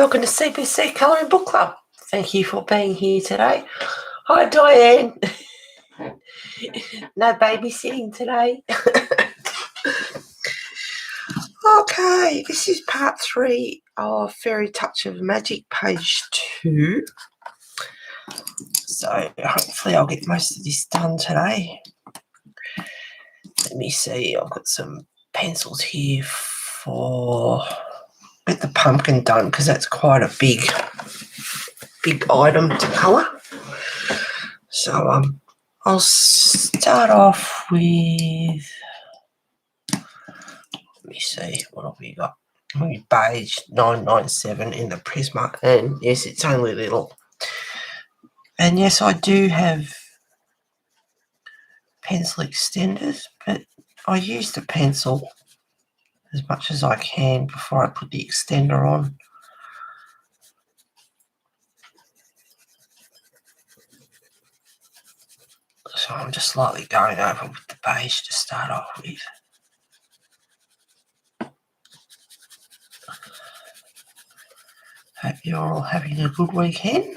welcome to CPC Colouring Book Club. Thank you for being here today. Hi, Diane. No babysitting today. Okay, this is part 3 of Fairy Touch of Magic, page 2. So hopefully I'll get most of this done today. Let me see, I've got some pencils here for get the pumpkin done because that's quite a big item to colour. So I'll start off with, let me see, what have we got? Beige 997 in the Prisma, and yes, it's only little. And yes, I do have pencil extenders, but I use the pencil as much as I can before I put the extender on. So I'm just slightly going over with the beige to start off with. Hope you're all having a good weekend.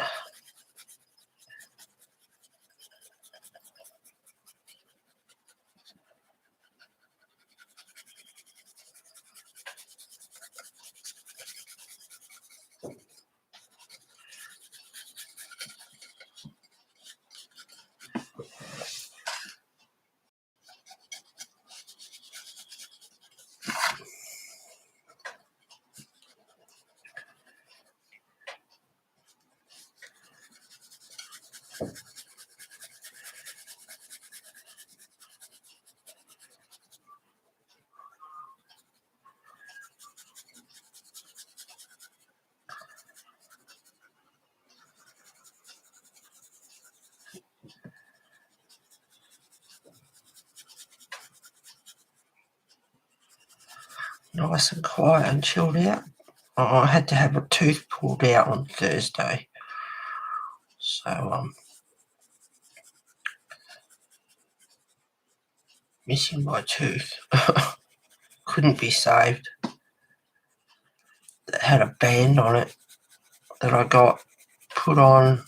Nice and quiet and chilled out. I had to have a tooth pulled out on Thursday. So missing my tooth. Couldn't be saved. It had a band on it that I got put on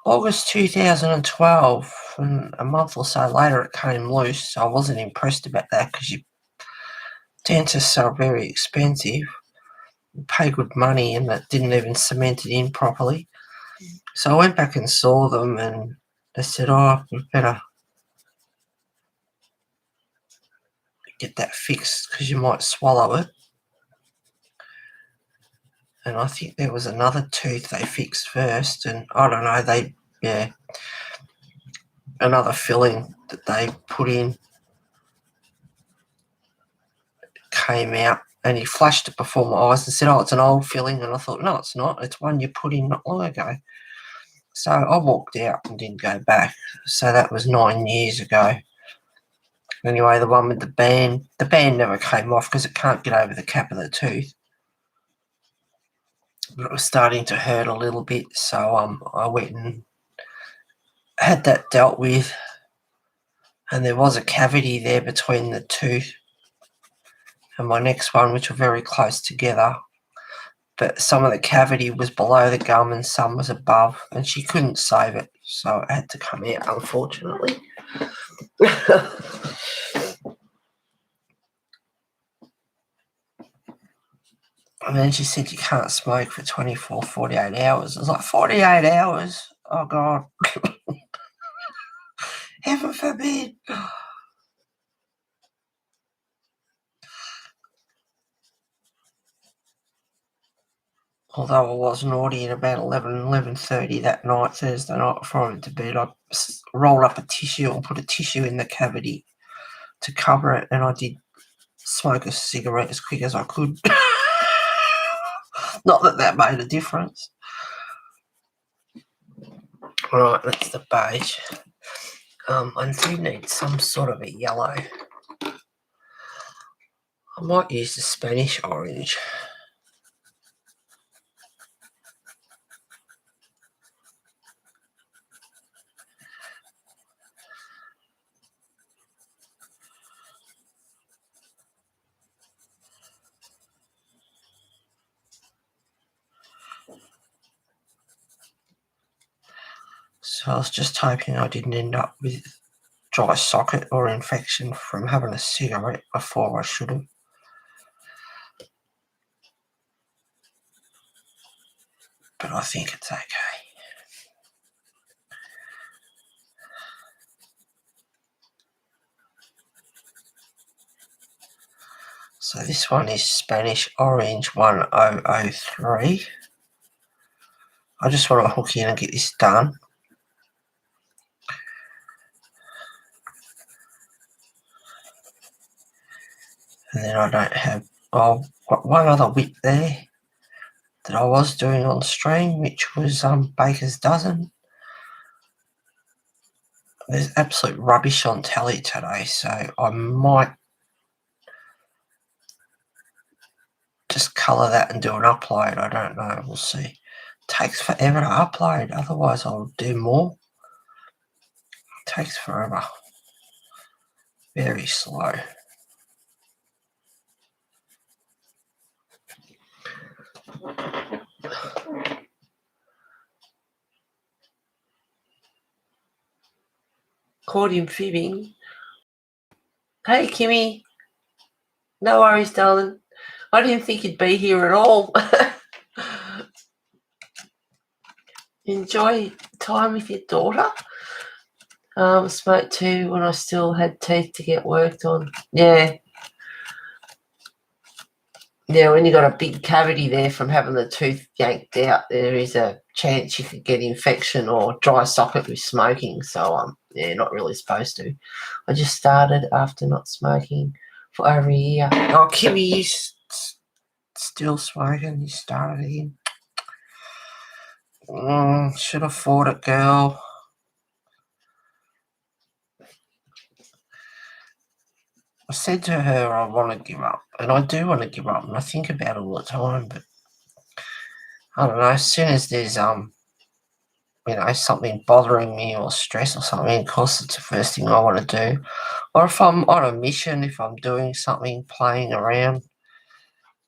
August 2012, and a month or so later it came loose. So I wasn't impressed about that because dentists are very expensive. You pay good money and it didn't even cement it in properly. So I went back and saw them and they said, oh, we better get that fixed because you might swallow it. And I think there was another tooth they fixed first, and I don't know, another filling that they put in came out, and he flashed it before my eyes and said, oh, it's an old filling. And I thought, no, it's not. It's one you put in not long ago. So I walked out and didn't go back. So that was 9 years ago. Anyway, the one with the band never came off because it can't get over the cap of the tooth. But it was starting to hurt a little bit, so I went and had that dealt with, and there was a cavity there between the tooth and my next one, which were very close together, but some of the cavity was below the gum and some was above, and she couldn't save it, so it had to come out, unfortunately. And then she said you can't smoke for 24, 48 hours. I was like, 48 hours? Oh, God. Heaven forbid. Although I was naughty at about 11:30 that night, Thursday night, before I went to bed, I rolled up a tissue and put a tissue in the cavity to cover it, and I did smoke a cigarette as quick as I could. Not that that made a difference. All right, that's the beige. I do need some sort of a yellow. I might use the Spanish orange. So I was just hoping I didn't end up with dry socket or infection from having a cigarette before I should have. But I think it's okay. So this one is Spanish Orange 1003. I just want to hook in and get this done. And then I don't have, I've got one other whip there that I was doing on stream, which was Baker's Dozen. There's absolute rubbish on tally today, so I might just colour that and do an upload. I don't know, we'll see. It takes forever to upload, otherwise I'll do more. It takes forever. Very slow. Caught him fibbing. Hey, Kimmy. No worries, darling. I didn't think you'd be here at all. Enjoy time with your daughter. Smoked too when I still had teeth to get worked on. Yeah. Yeah, when you got a big cavity there from having the tooth yanked out, there is a chance you could get infection or dry socket with smoking. So, yeah, not really supposed to. I just started after not smoking for over a year. Oh, Kimmy's still smoking. You started again. Should have fought it, girl. I said to her I want to give up, and I do want to give up, and I think about it all the time, but I don't know, as soon as there's something bothering me or stress or something, of course it's the first thing I want to do. Or if I'm on a mission, if I'm doing something, playing around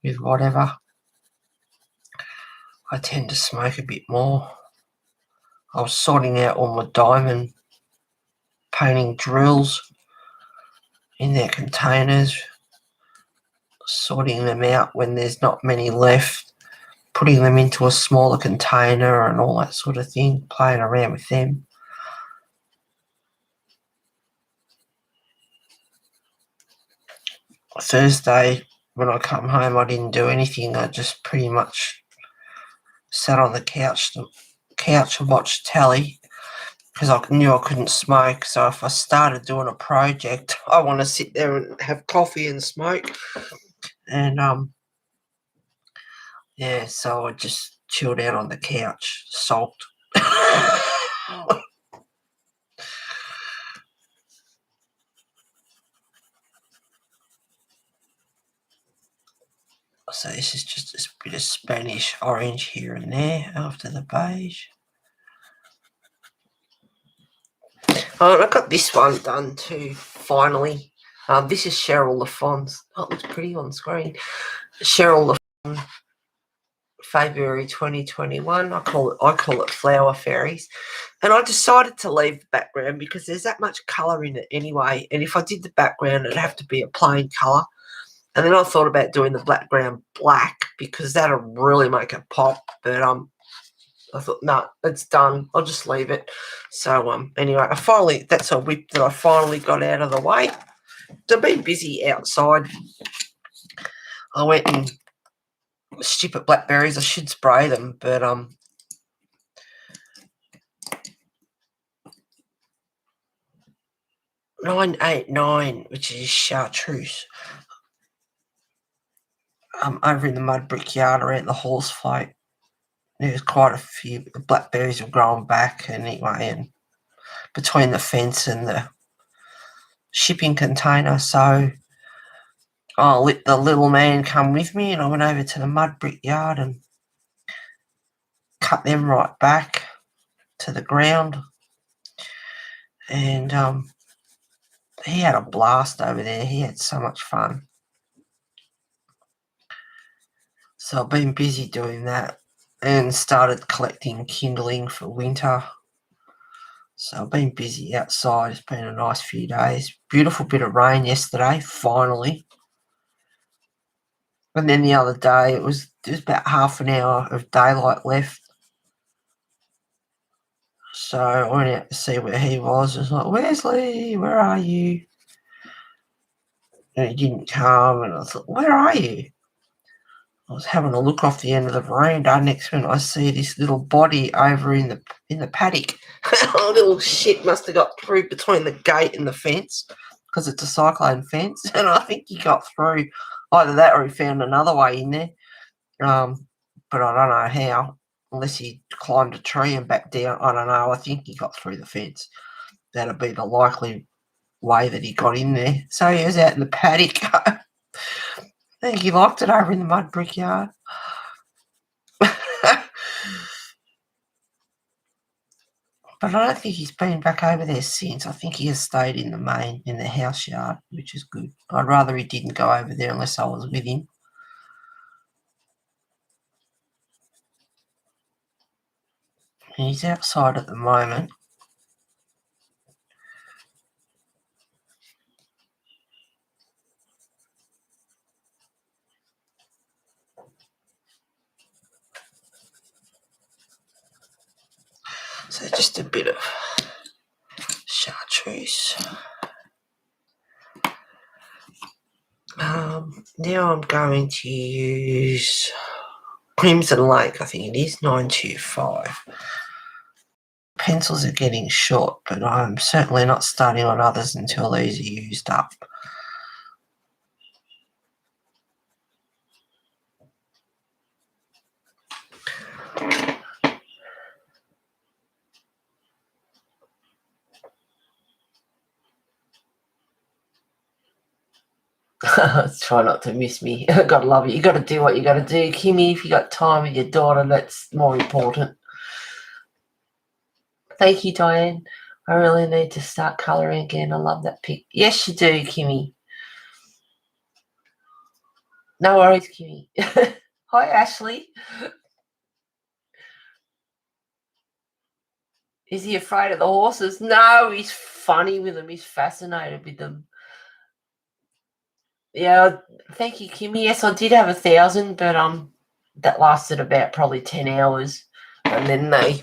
with whatever, I tend to smoke a bit more. I was sorting out all my diamond painting drills in their containers, sorting them out when there's not many left, putting them into a smaller container and all that sort of thing, playing around with them. Thursday, when I come home, I didn't do anything. I just pretty much sat on the couch and watched telly because I knew I couldn't smoke. So if I started doing a project, I want to sit there and have coffee and smoke. And yeah, so I just chilled out on the couch, sulked. So this is just a bit of Spanish orange here and there after the beige. Oh, and I got this one done too, finally. This is Cheryl LaFon's. Oh, it looks pretty on screen. Cheryl LaFon, February 2021. I call it Flower Fairies. And I decided to leave the background because there's that much colour in it anyway. And if I did the background, it'd have to be a plain colour. And then I thought about doing the background black because that'll really make it pop. But I thought, no, it's done. I'll just leave it. So anyway, that's a whip that I finally got out of the way. I've been busy outside. I went and stupid blackberries. I should spray them, but 989, which is chartreuse. Over in the mud brick yard around the horse float. There's quite a few blackberries have grown back anyway, and between the fence and the shipping container, so I let the little man come with me, and I went over to the mud brick yard and cut them right back to the ground. And he had a blast over there. He had so much fun. So I've been busy doing that and started collecting kindling for winter. So I've been busy outside. It's been a nice few days. Beautiful bit of rain yesterday, finally. And then the other day, it was about half an hour of daylight left. So I went out to see where he was. I was like, Wesley, where are you? And he didn't come. And I thought, where are you? I was having a look off the end of the veranda. Next minute, I see this little body over in the paddock. A little shit must have got through between the gate and the fence because it's a cyclone fence, and I think he got through. Either that or he found another way in there. But I don't know how, unless he climbed a tree and back down. I don't know. I think he got through the fence. That'd be the likely way that he got in there. So he was out in the paddock. I think he liked it over in the mud brick yard. But I don't think he's been back over there since. I think he has stayed in the house yard, which is good. I'd rather he didn't go over there unless I was with him. And he's outside at the moment. So just a bit of chartreuse. Now I'm going to use Crimson Lake, I think it is, 925. Pencils are getting short, but I'm certainly not starting on others until these are used up. Try not to miss me. Gotta love it. You gotta do what you gotta do, Kimmy. If you got time with your daughter, that's more important. Thank you, Diane. I really need to start colouring again. I love that pic. Yes, you do, Kimmy. No worries, Kimmy. Hi, Ashley. Is he afraid of the horses? No, he's funny with them. He's fascinated with them. Yeah, thank you, Kimmy. Yes, I did have 1,000, but that lasted about probably 10 hours, and then they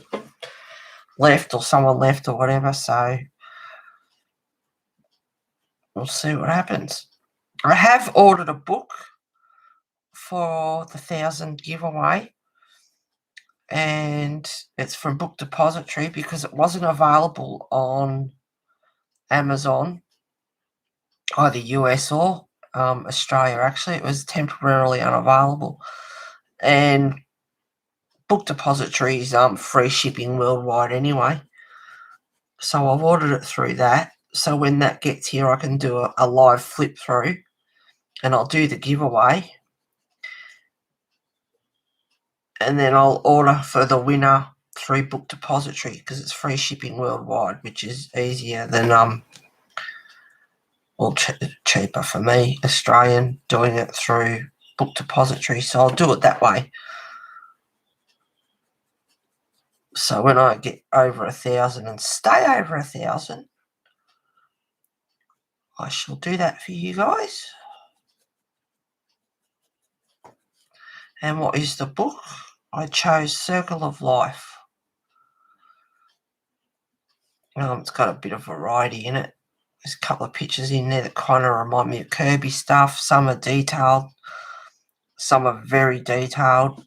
left, or someone left, or whatever. So we'll see what happens. I have ordered a book for the 1,000 giveaway, and it's from Book Depository because it wasn't available on Amazon, either US or Australia. Actually, it was temporarily unavailable, and Book Depository is free shipping worldwide anyway. So I've ordered it through that. So when that gets here, I can do a live flip through, and I'll do the giveaway. And then I'll order for the winner through Book Depository because it's free shipping worldwide, which is easier than cheaper for me, Australian, doing it through Book Depository. So I'll do it that way. So when I get over 1,000 and stay over 1,000, I shall do that for you guys. And what is the book? I chose Circle of Life. It's got a bit of variety in it. There's a couple of pictures in there that kind of remind me of Kirby stuff. Some are detailed, some are very detailed.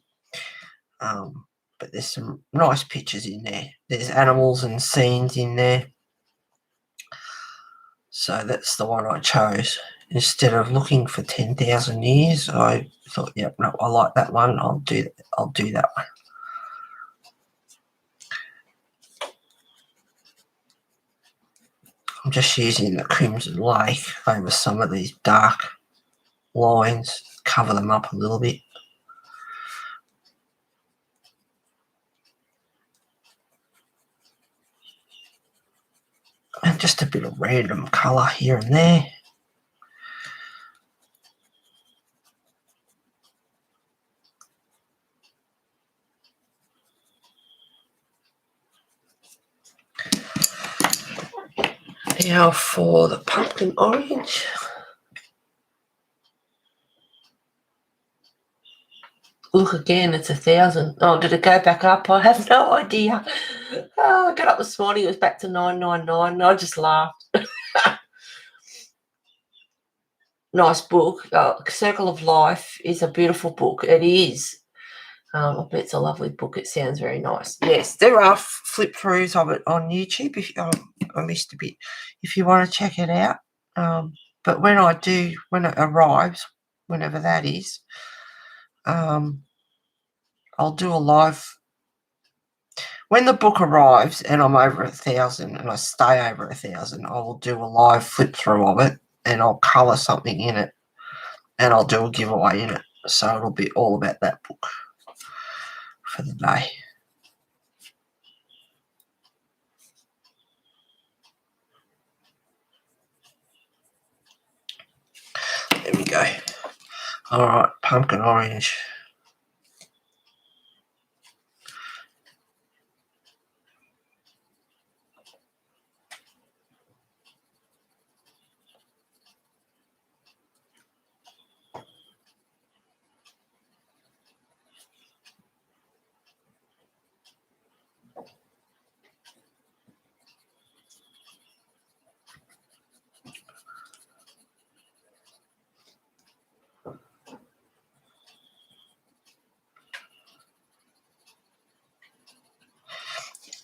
But there's some nice pictures in there. There's animals and scenes in there. So that's the one I chose. Instead of looking for 10,000 years, I thought, yep, no, I like that one. I'll do that one. I'm just using the Crimson Lake over some of these dark lines, cover them up a little bit. And just a bit of random colour here and there. Now for the pumpkin orange. Look again, it's 1,000. Oh, did it go back up? I have no idea. Oh, I got up this morning, it was back to 999, and I just laughed. Nice book. Circle of Life is a beautiful book. It is. I bet it's a lovely book. It sounds very nice. Yes, there are flip throughs of it on YouTube. If I missed a bit, if you want to check it out. But when it arrives, whenever that is, I'll do a live. When the book arrives and I'm over 1,000 and I stay over 1,000, I will do a live flip through of it and I'll colour something in it and I'll do a giveaway in it. So it'll be all about that book for the day. There we go. All right, pumpkin orange.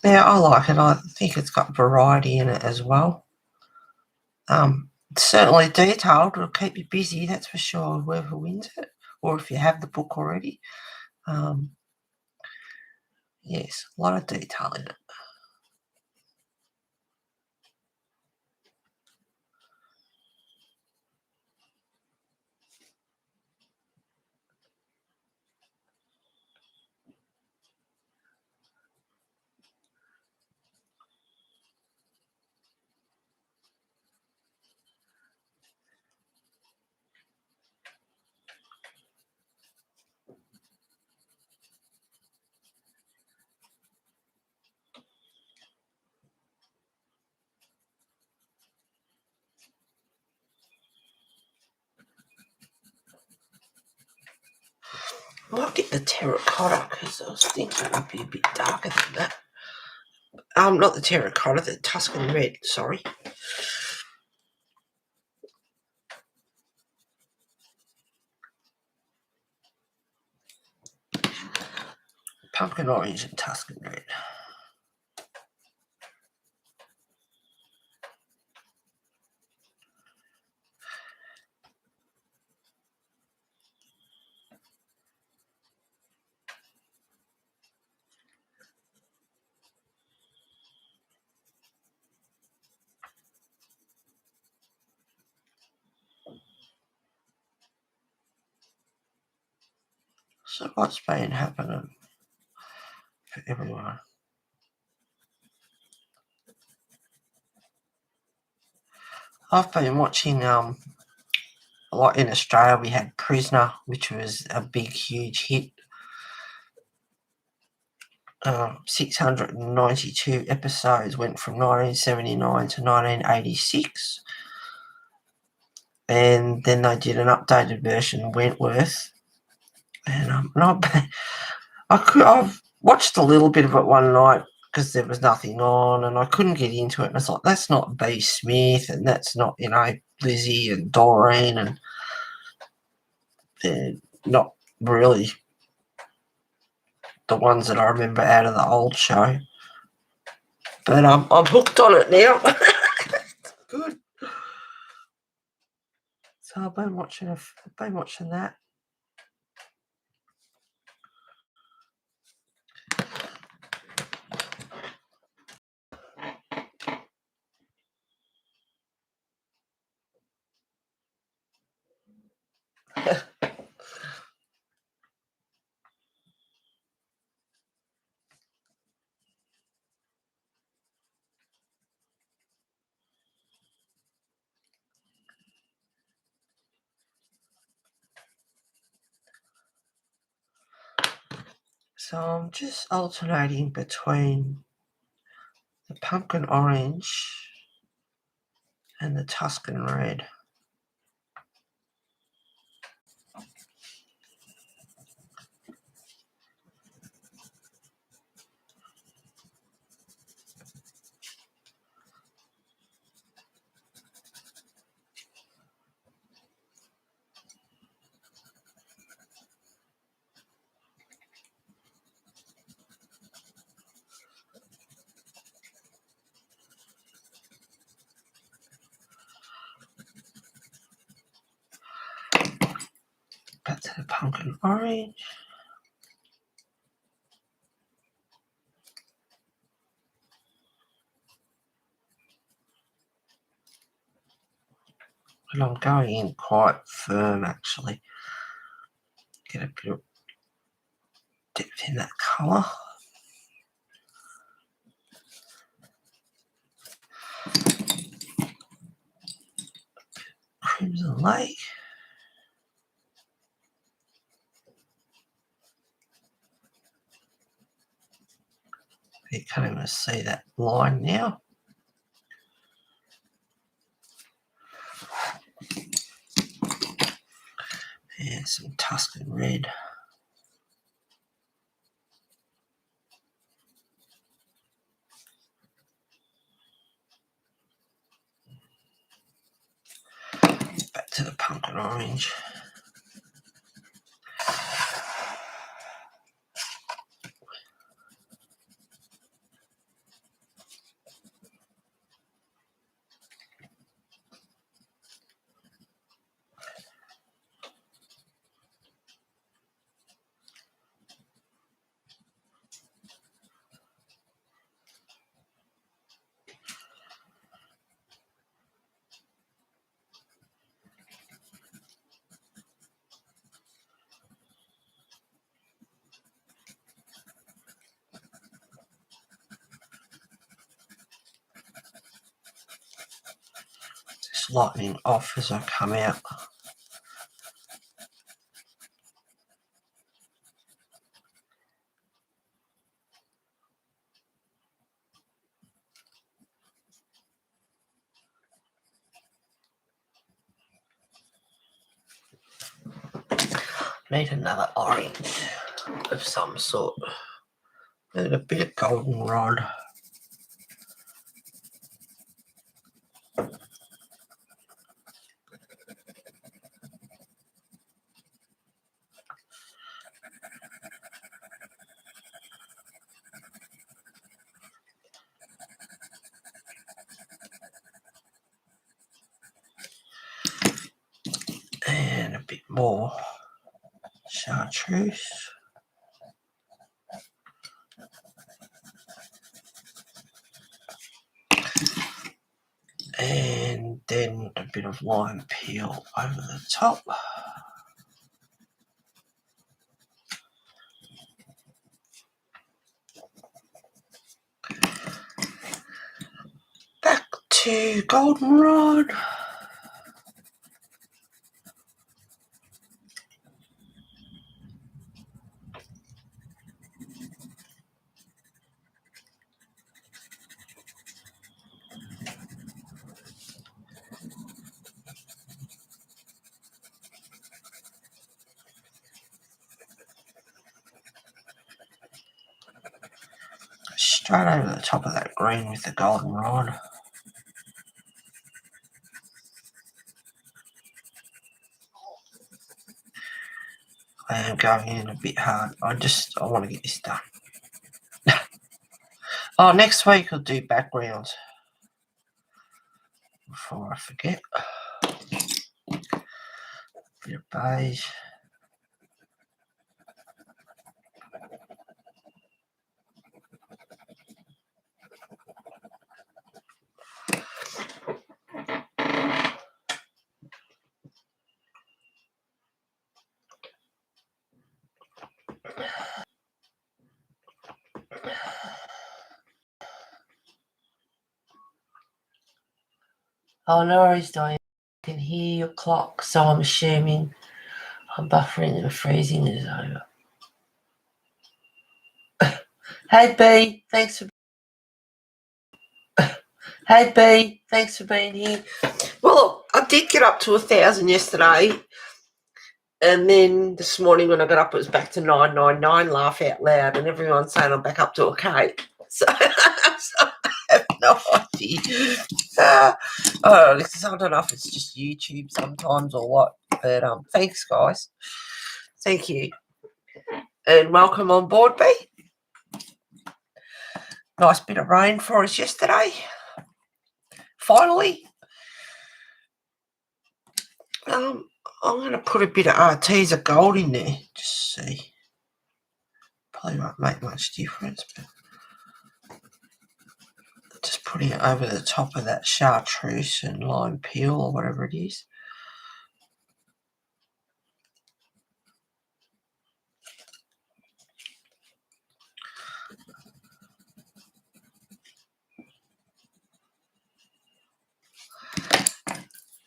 Yeah, I like it. I think it's got variety in it as well. Certainly detailed. It'll keep you busy, that's for sure, whoever wins it, or if you have the book already. Yes, a lot of detail in it. I might get the terracotta because I was thinking it would be a bit darker than that. Not the terracotta, the Tuscan red, sorry. Pumpkin orange and Tuscan red. So what's been happening for everyone? I've been watching, like in Australia we had Prisoner, which was a big, huge hit. 692 episodes, went from 1979 to 1986. And then they did an updated version, Wentworth. And I've watched a little bit of it one night because there was nothing on and I couldn't get into it. And I thought, that's not B. Smith and that's not, Lizzie and Doreen, and they're not really the ones that I remember out of the old show. But I'm hooked on it now. Good. So I've been watching that. So I'm just alternating between the pumpkin orange and the Tuscan Red. Back to the pumpkin orange. And I'm going in quite firm actually. Get a bit of depth in that colour. Crimson Lake. You can't even see that line now. And some Tuscan Red. Back to the pumpkin orange. Just lightening off as I come out. Need another orange of some sort. Need a bit of goldenrod. And a bit more chartreuse. And then a bit of lime peel over the top. Back to goldenrod. Straight over the top of that green with the goldenrod. I am going in a bit hard. I want to get this done. Oh, next week I'll do backgrounds. Before I forget. Bit of beige. Oh, no worries, Diane. I can hear your clock, so I'm assuming I'm buffering and freezing is over. Hey, B, thanks for... Hey B, thanks for being here. Well, look, I did get up to 1,000 yesterday, and then this morning when I got up, it was back to 999. Laugh out loud, and everyone's saying I'm back up to a K. So, so I have no idea. I don't know if it's just YouTube sometimes or what. But thanks, guys. Thank you, and welcome on board, B. Nice bit of rain for us yesterday. Finally. I'm going to put a bit of RTs of gold in there, just see. Probably won't make much difference, but just putting it over the top of that chartreuse and lime peel or whatever it is.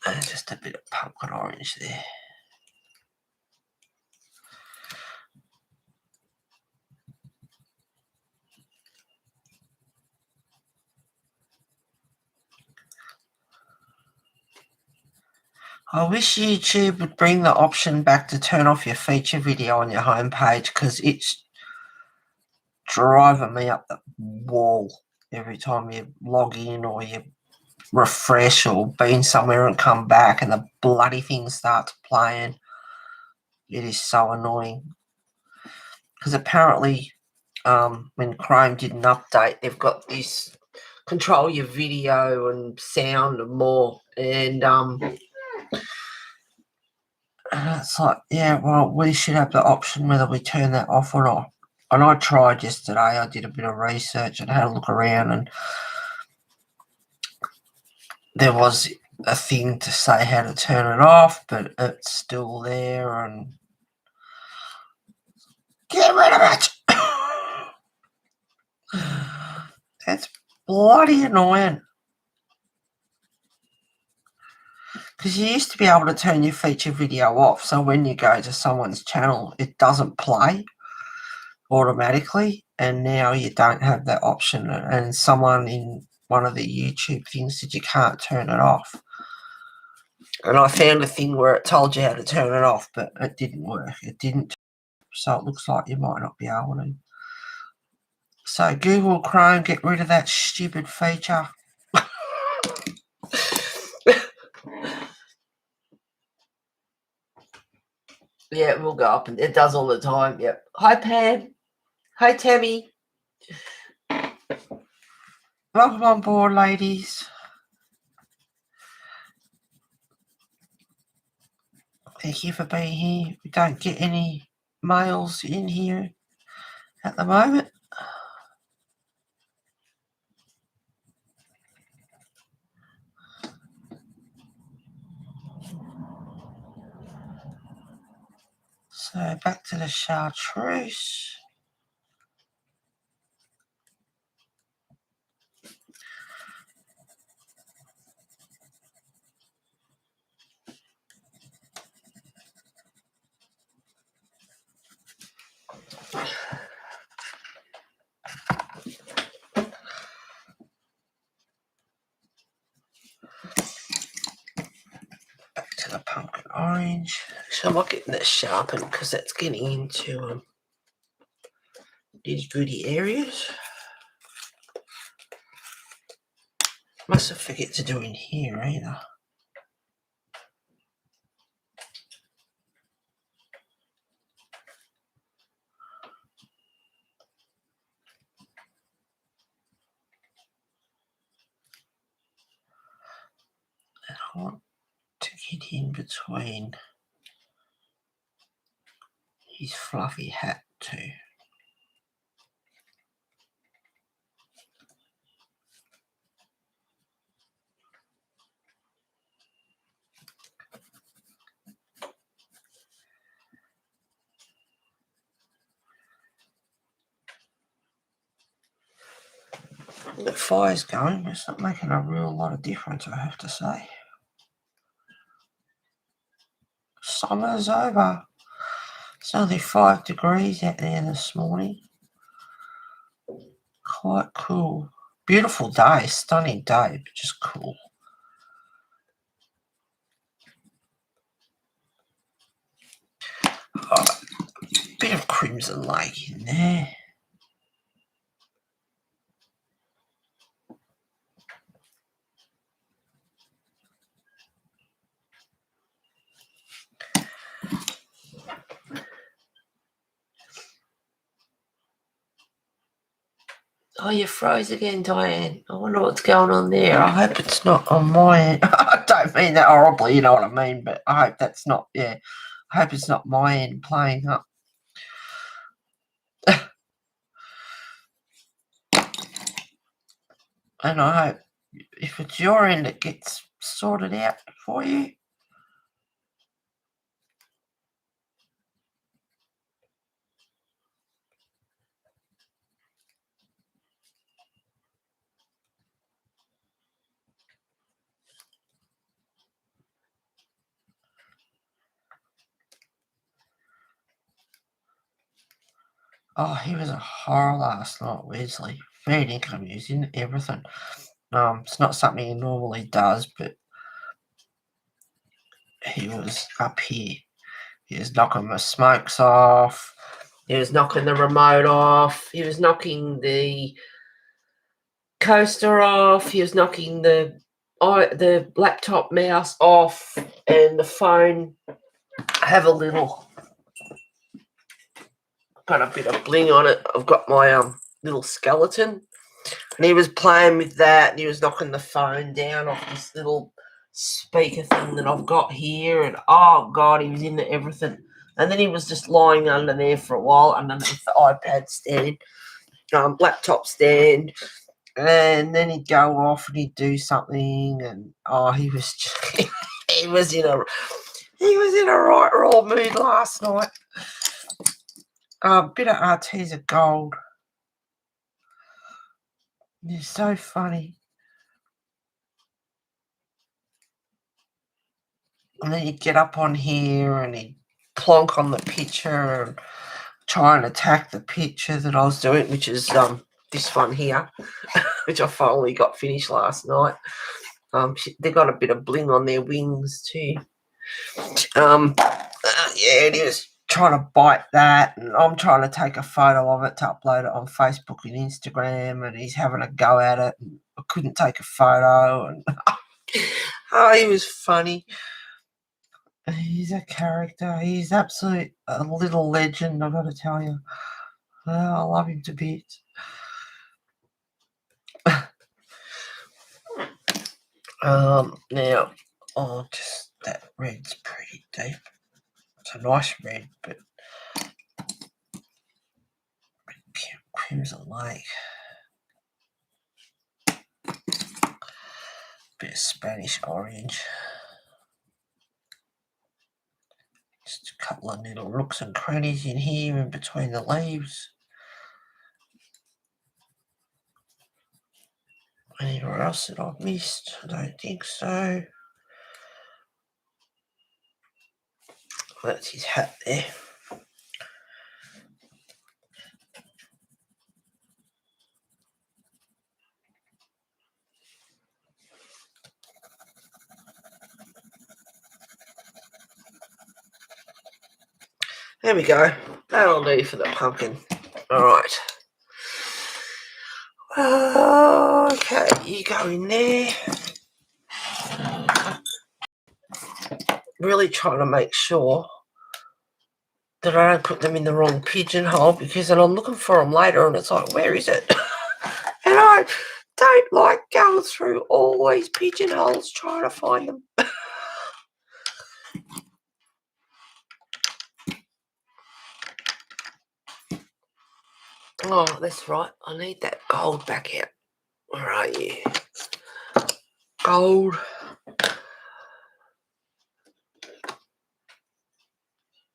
And just a bit of pumpkin orange there. I wish YouTube would bring the option back to turn off your feature video on your homepage, because it's driving me up the wall every time you log in or you refresh or been somewhere and come back and the bloody thing starts playing. It is so annoying, because apparently when Chrome did an update, they've got this control your video and sound and more, and it's like, yeah, well, we should have the option whether we turn that off or not. And I tried yesterday. I did a bit of research and had a look around, and there was a thing to say how to turn it off, but it's still there, and get rid of it. That's bloody annoying. Because you used to be able to turn your feature video off, so when you go to someone's channel, it doesn't play automatically, and now you don't have that option. And someone in one of the YouTube things said you can't turn it off. And I found a thing where it told you how to turn it off, but it didn't work. It didn't. So it looks like you might not be able to. So Google Chrome, get rid of that stupid feature. Yeah, it will go up, and it does all the time. Yep. Hi, Pam. Hi, Tammy. Welcome on board, ladies. Thank you for being here. We don't get any males in here at the moment. So back to the chartreuse. Back to the pumpkin orange. So I'm not getting that sharpened because that's getting into these goody areas. Must have forget to do in here either. And I want to get in between his fluffy hat too. The fire's going, but it's not making a real lot of difference, I have to say. Summer's over. It's only 5 degrees out there this morning. Quite cool. Beautiful day, stunning day, but just cool. Oh, bit of Crimson Lake in there. Oh, you froze again, Diane. I wonder what's going on there. I hope it's not on my end. I don't mean that horribly, you know what I mean, but I hope that's not, I hope it's not my end playing up. And I hope if it's your end, it gets sorted out for you. Oh, he was a horror last night, Wesley. Fair income, he was in everything. It's not something he normally does, but he was up here. He was knocking my smokes off. He was knocking the remote off. He was knocking the coaster off. He was knocking the laptop mouse off, and the phone. Have a little. Got a bit of bling on it. I've got my little skeleton, and he was playing with that, and he was knocking the phone down off this little speaker thing that I've got here, and oh god, he was into everything. And then he was just lying under there for a while, underneath the iPad stand, laptop stand, and then he'd go off and he'd do something, and he was just he was in a right raw mood last night. A bit of Arteza gold. It's so funny. And then he'd get up on here and he'd plonk on the picture and try and attack the picture that I was doing, which is this one here, which I finally got finished last night. They got a bit of bling on their wings too. And he was trying to bite that, and I'm trying to take a photo of it to upload it on Facebook and Instagram, and he's having a go at it, and I couldn't take a photo, and he was funny. He's a character. He's absolute a little legend, I've got to tell you. I love him to bits. Now, just that red's pretty deep. It's a nice red, but Crimson Lake. Bit of Spanish orange. Just a couple of little nooks and crannies in here in between the leaves. Anywhere else that I've missed? I don't think so. That's his hat there. There we go. That'll do for the pumpkin. All right. Okay, you go in there. Really trying to make sure that I don't put them in the wrong pigeonhole, because then I'm looking for them later and it's like, where is it? And I don't like going through all these pigeonholes trying to find them. Oh, that's right. I need that gold back out. Where are you? Gold.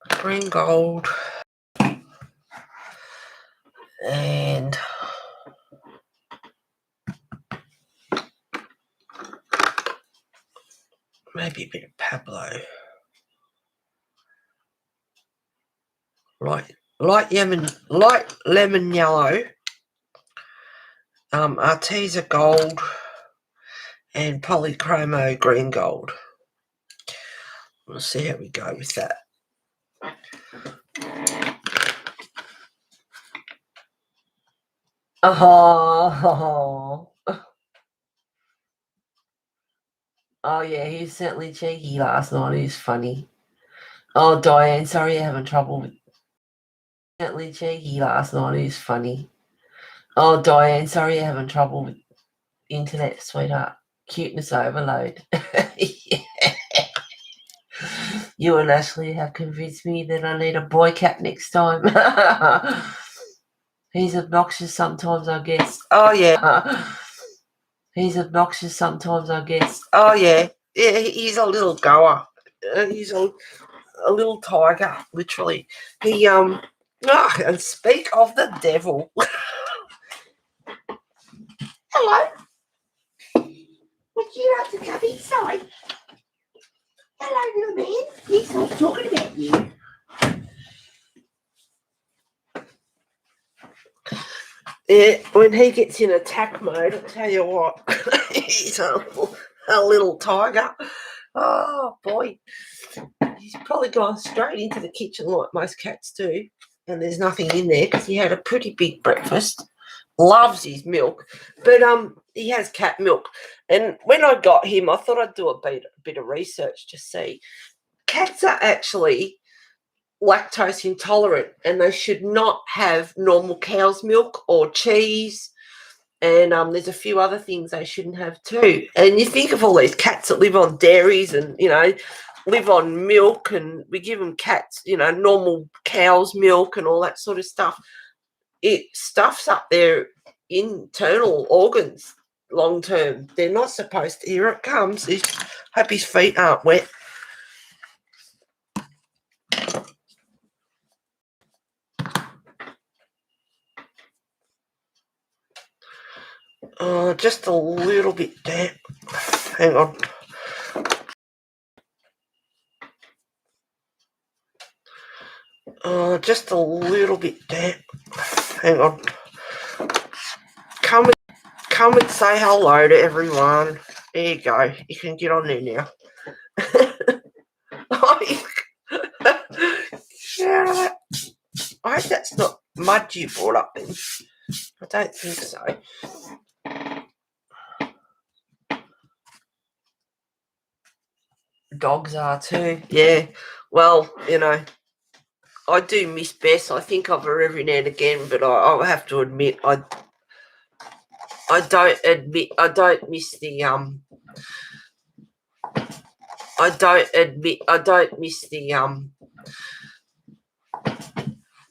Green gold. And maybe a bit of Pablo. Light lemon yellow. Artesa gold and polychromo green gold. We'll see how we go with that. Oh, oh yeah, he was certainly cheeky last night. He was funny. Oh, Diane, sorry you're having trouble with. Certainly cheeky last night. He was funny. Oh, Diane, sorry you're having trouble with internet, sweetheart. Cuteness overload. Yeah. You and Ashley have convinced me that I need a boy cat next time. He's obnoxious sometimes, I guess. Oh, yeah. He's obnoxious sometimes, I guess. Oh, yeah. Yeah, he's a little goer. He's a little tiger, literally. He, and speak of the devil. Hello. Would you like to come inside? Hello, little man. Yes, I was talking about you. Yeah, when he gets in attack mode, I'll tell you what, he's a little tiger. Oh, boy. He's probably gone straight into the kitchen like most cats do, and there's nothing in there because he had a pretty big breakfast. Loves his milk, but he has cat milk. And when I got him, I thought I'd do a bit of research to see. Cats are actually lactose intolerant, and they should not have normal cow's milk or cheese. And there's a few other things they shouldn't have too. And you think of all these cats that live on dairies and, live on milk, and we give them cats, normal cow's milk and all that sort of stuff. It stuffs up their internal organs long term. They're not supposed to. Here it comes. Hope his feet aren't wet. Oh, just a little bit damp. Hang on. Oh, just a little bit damp. Hang on. Come and say hello to everyone. There you go. You can get on there now. Yeah. I hope that's not mud you brought up then. I don't think so. Dogs are too. Yeah. Well, I do miss Bess. I think of her every now and again, but I have to admit I don't miss the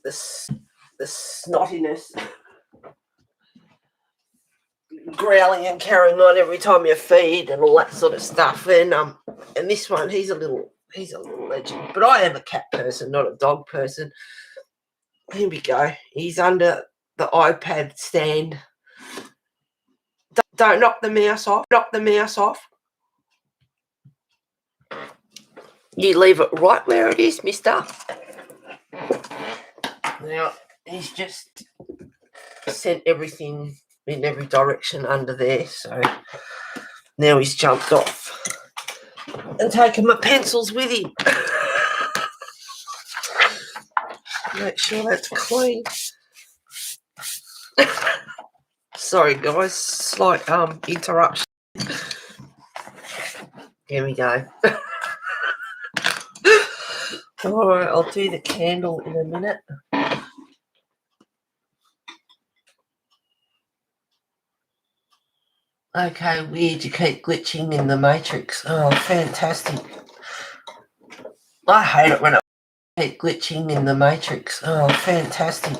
the snottiness, growling and carrying on every time you feed and all that sort of stuff. And this one, he's a little legend. But I am a cat person, not a dog person. Here we go. He's under the iPad stand. Don't knock the mouse off. Knock the mouse off. You leave it right where it is, mister. Now, he's just sent everything in every direction under there, so now he's jumped off and taken my pencils with him. Make sure that's clean. Sorry guys, slight interruption. Here we go. Alright, I'll do the candle in a minute. Okay, weird, you keep glitching in the matrix. Oh, fantastic. I hate it when it keep glitching in the matrix. Oh, fantastic.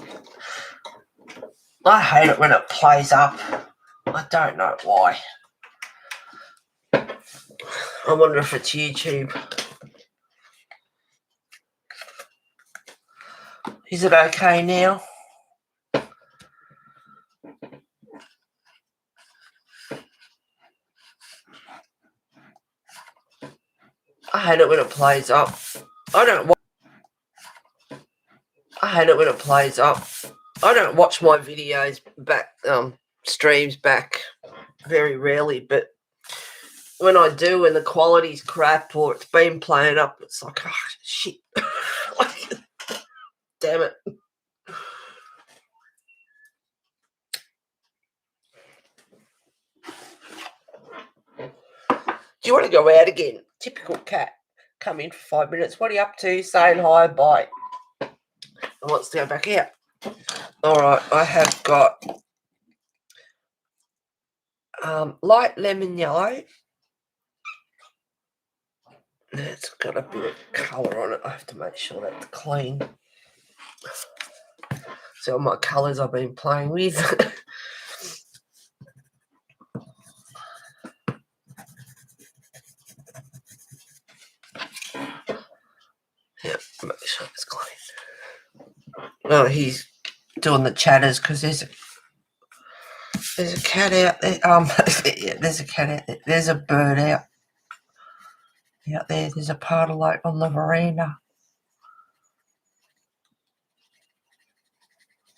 I hate it when it plays up. I don't know why. I wonder if it's YouTube. Is it okay now? I hate it when it plays up. I hate it when it plays up. I don't watch my videos back streams back very rarely, but when I do, when the quality's crap or it's been playing up, it's like, oh, shit. Damn it. Do you want to go out again? Typical cat. Come in for 5 minutes. What are you up to? Saying hi, bye. And wants to go back out. All right, I have got light lemon yellow. It's got a bit of colour on it. I have to make sure that's clean. So all my colours I've been playing with. Yeah, make sure it's clean. Oh, he's doing the chatters because there's a cat out there. Yeah, there's a cat out there. There's a bird out there. There's a pardalote on the veranda.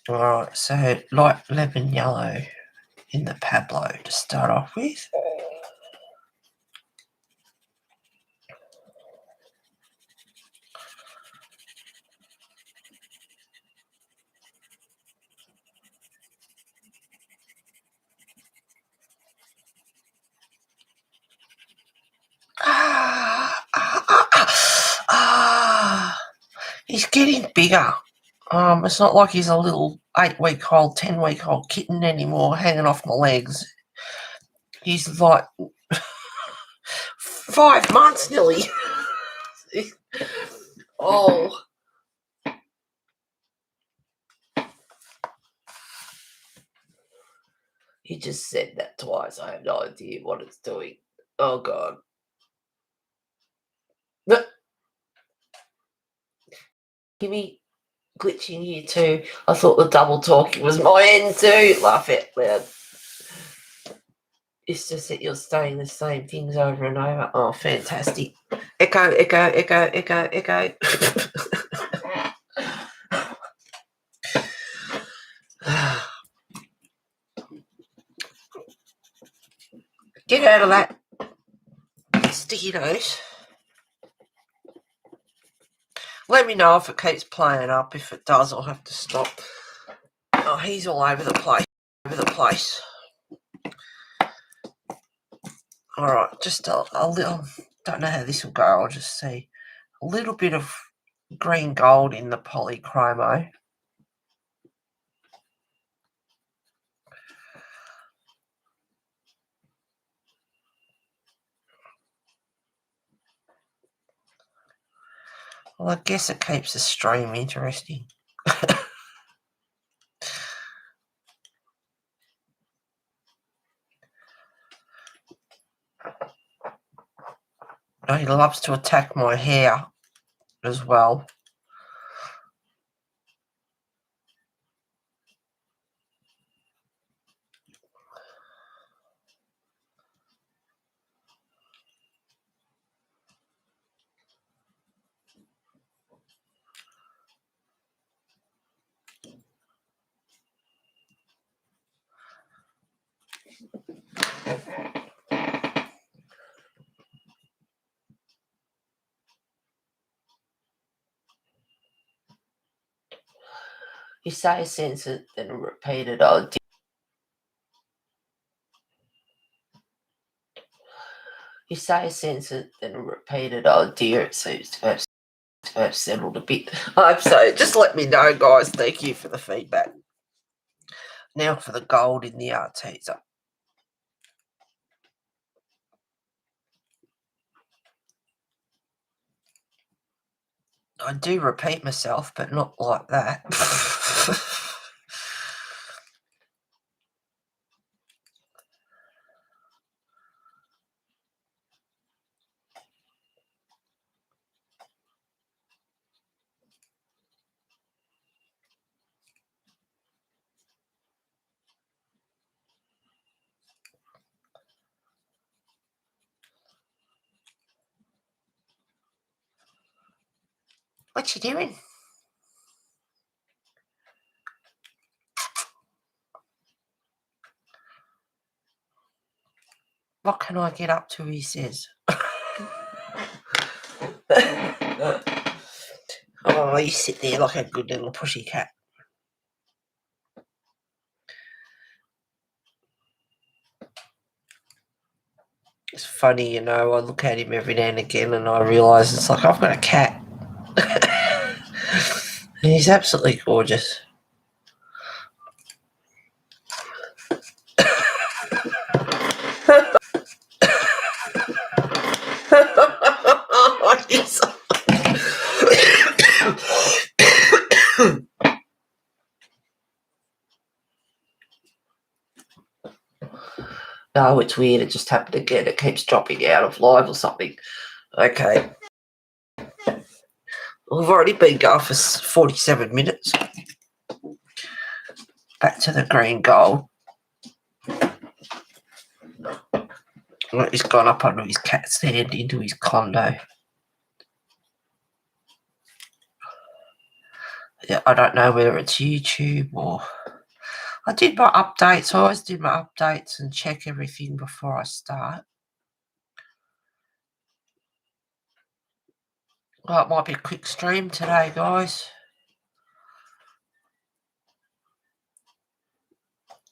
All right, so light lemon yellow in the Pablo to start off with. He's getting bigger. It's not like he's a little 8-week-old, 10-week-old kitten anymore hanging off my legs. He's like 5 months nearly. Oh. He just said that twice. I have no idea what it's doing. Oh, God. Gimme glitching here too. I thought the double talking was my end too. Laugh out loud. It's just that you're saying the same things over and over. Oh, fantastic. Echo, echo, echo, echo, echo. Get out of that sticky nose. Let me know if it keeps playing up. If it does, I'll have to stop. Oh, he's all over the place. All right, just a little. Don't know how this will go. I'll just see a little bit of green gold in the polychromo. Well, I guess it keeps the stream interesting. He loves to attack my hair as well. You say a sentence, then repeat it. Oh, you say a sentence, then repeat it. Oh dear, it seems to have settled a bit. I hope so. Just let me know, guys. Thank you for the feedback. Now for the gold in the Arteza. I do repeat myself, but not like that. What you doing? What can I get up to, he says. Oh, you sit there like a good little pushy cat. It's funny, I look at him every now and again and I realise it's like I've got a cat. And he's absolutely gorgeous. Oh, it's weird. It just happened again. It keeps dropping out of live or something. Okay. We've already been going for 47 minutes. Back to the green gold. He's gone up under his cat stand into his condo. Yeah, I don't know whether it's YouTube or... I did my updates. I always do my updates and check everything before I start. Well, it might be a quick stream today, guys.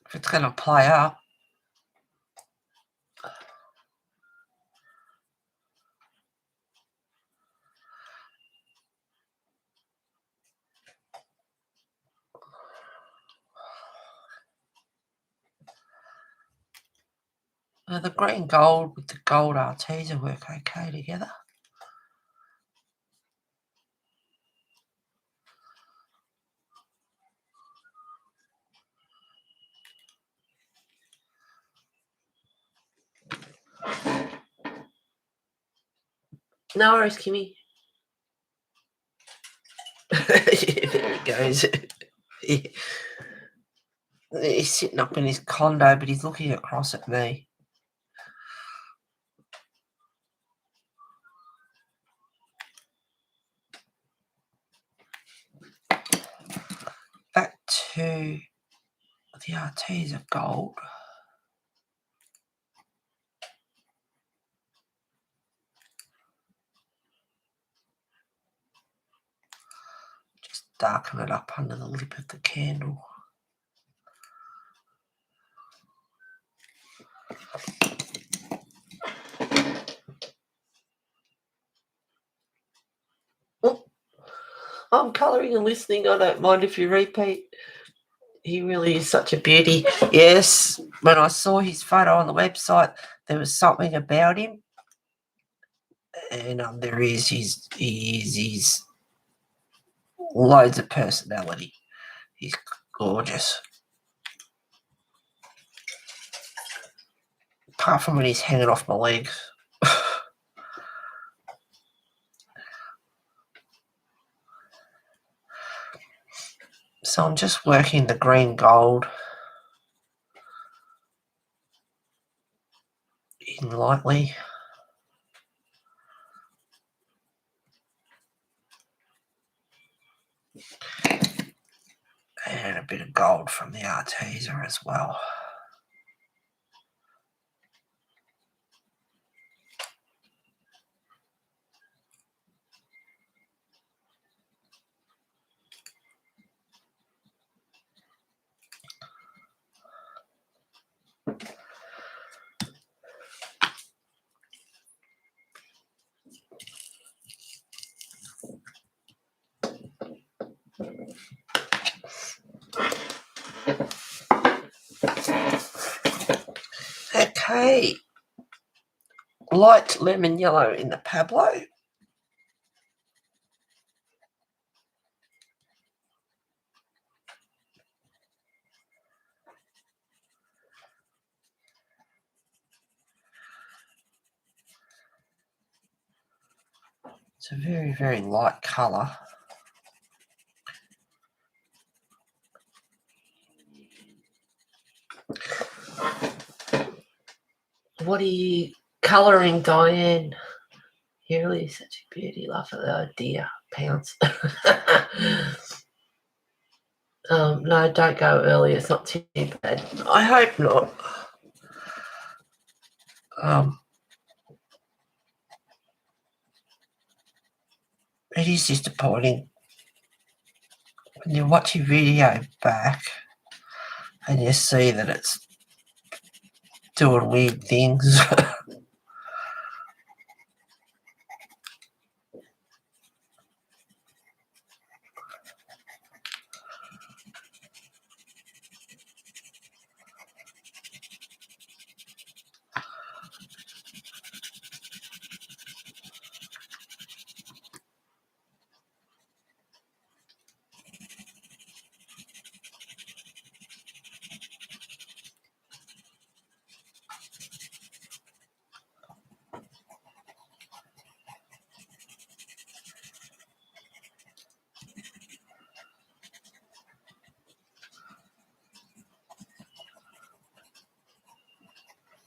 If it's going to play up. The green gold with the gold Artesia work okay together. No worries, Kimmy. There he goes. He's sitting up in his condo, but he's looking across at me. Back to the Artesia gold. Just darken it up under the lip of the candle. Oh, I'm colouring and listening. I don't mind if you repeat. He really is such a beauty. Yes, when I saw his photo on the website, there was something about him. And there is he's loads of personality. He's gorgeous. Apart from when he's hanging off my legs. So I'm just working the green gold in lightly. And a bit of gold from the Artesia as well. Okay, light lemon yellow in the Pablo. It's a very, very light colour. What are you colouring, Diane? You're really such a beauty. Love it. Oh dear, pounce. No, don't go early. It's not too bad. I hope not. It is disappointing when you watch your video back and you see that it's doing weird things.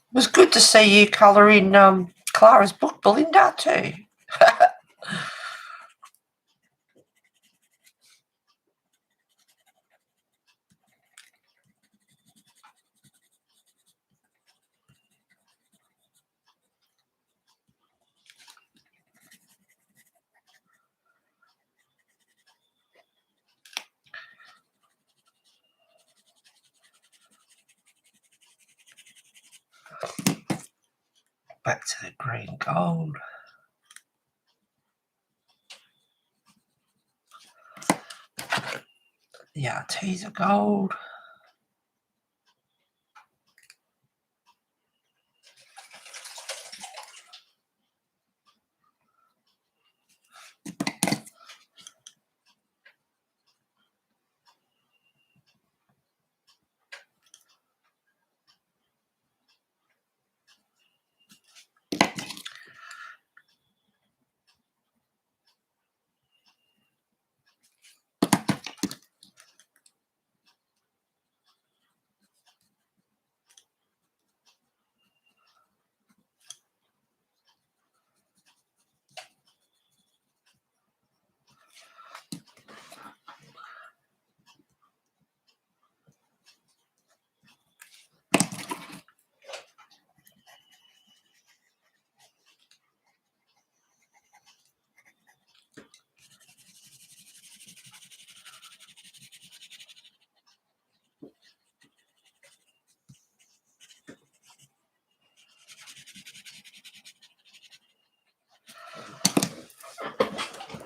It was good to see you colouring Clara's book, Belinda, too. Back to the green gold. The RTs are gold.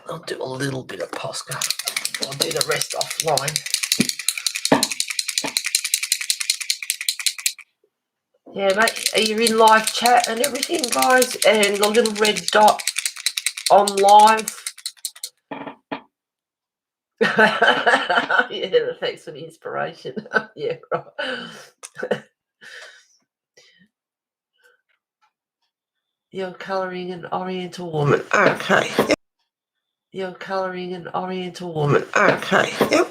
I'll do a little bit of Posca. I'll do the rest offline. Yeah, mate, are you in live chat and everything, guys? And the little red dot on live. Yeah, thanks for the inspiration. Yeah, right. You're colouring an Oriental woman. Okay. Yep. You're colouring an Oriental woman. Okay. Yep.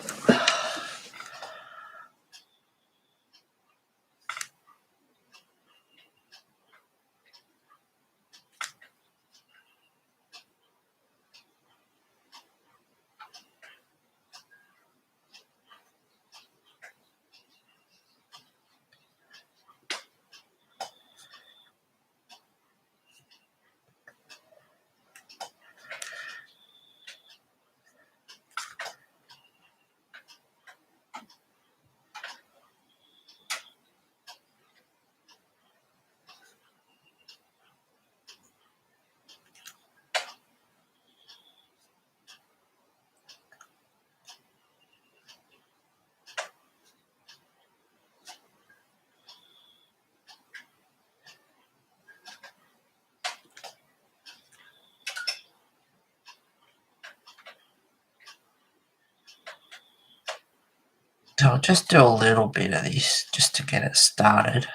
So I'll just do a little bit of this just to get it started.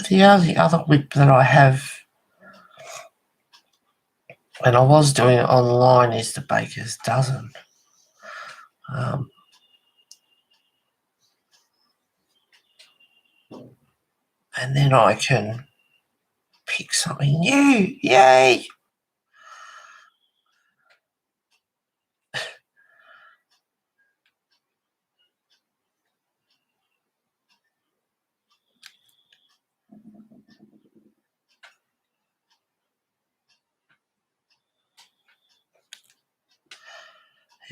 The only other whip that I have, and I was doing it online, is the Baker's Dozen. and then I can pick something new. Yay!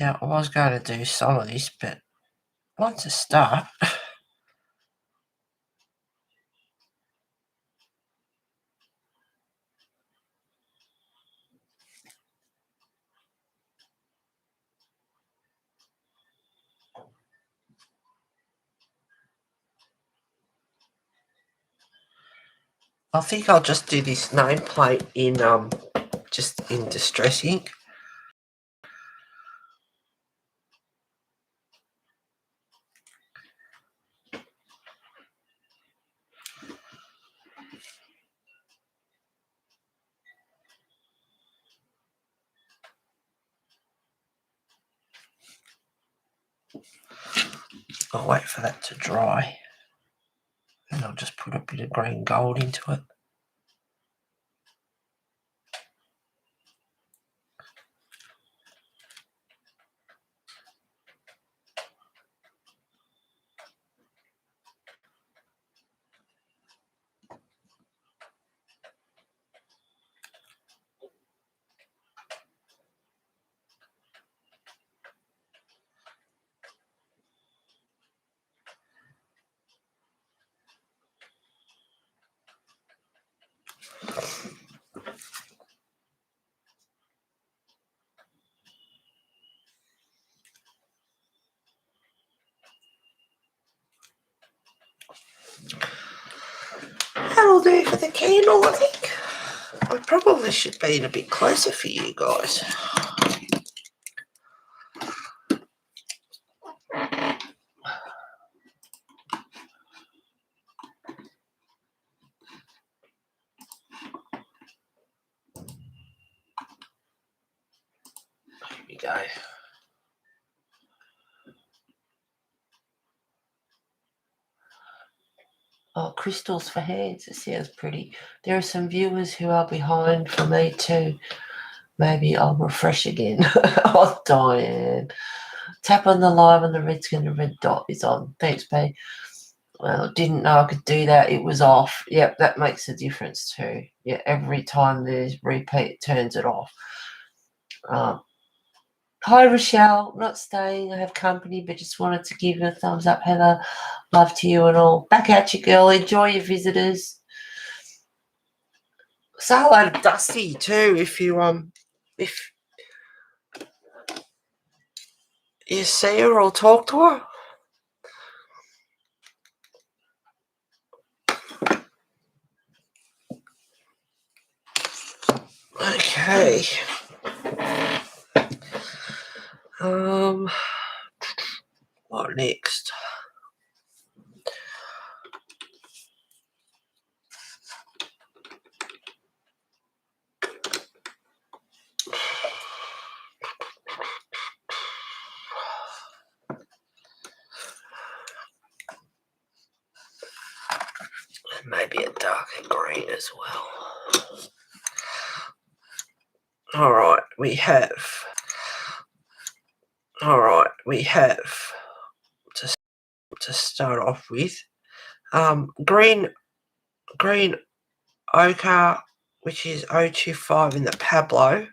Yeah, I was going to do some of this, but once I start, I think I'll just do this nameplate in just in distress ink. I'll wait for that to dry, and I'll just put a bit of green gold into it. That'll do for the candle, I think. I probably should be in a bit closer for you guys. Here we go. Oh, crystals for hands. It sounds pretty. There are some viewers who are behind for me too. Maybe I'll refresh again. Oh, Diane. Tap on the live and the red dot is on. Thanks, B. Well, didn't know I could do that. It was off. Yep, that makes a difference too. Yeah, every time there's repeat, it turns it off. Hi, Rochelle. Not staying. I have company, but just wanted to give you a thumbs up, Heather. Love to you and all. Back at you, girl. Enjoy your visitors. Say hello to Dusty too, if you see her or talk to her. Okay. What next? Maybe a darker green as well. All right, we have to start off with green ochre, which is 025 in the Pablo.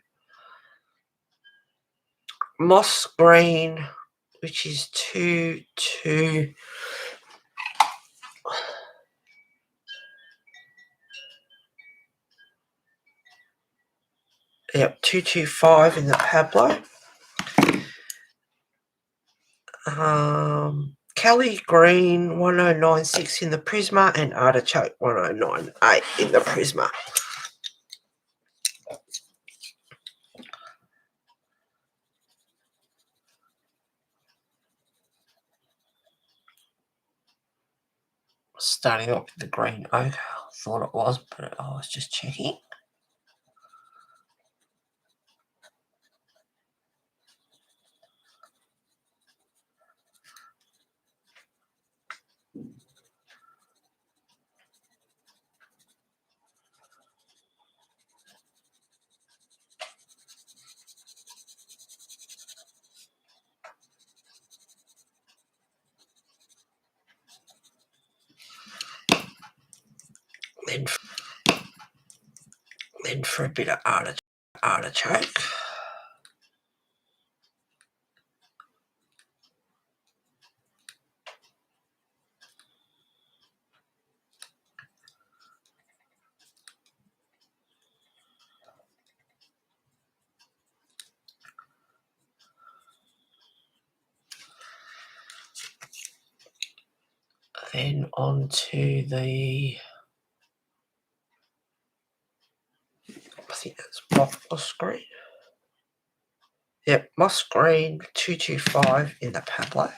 Moss green, which is 22. Yep, 225 in the Pablo. Kelly green 1096 in the Prisma, and artichoke 1098 in the Prisma. Starting off with the green ochre. Thought it was, but I was just checking. Then for a bit of artichoke. Then on to the, I think that's moss green. Yep, moss green 225 in the Pablo.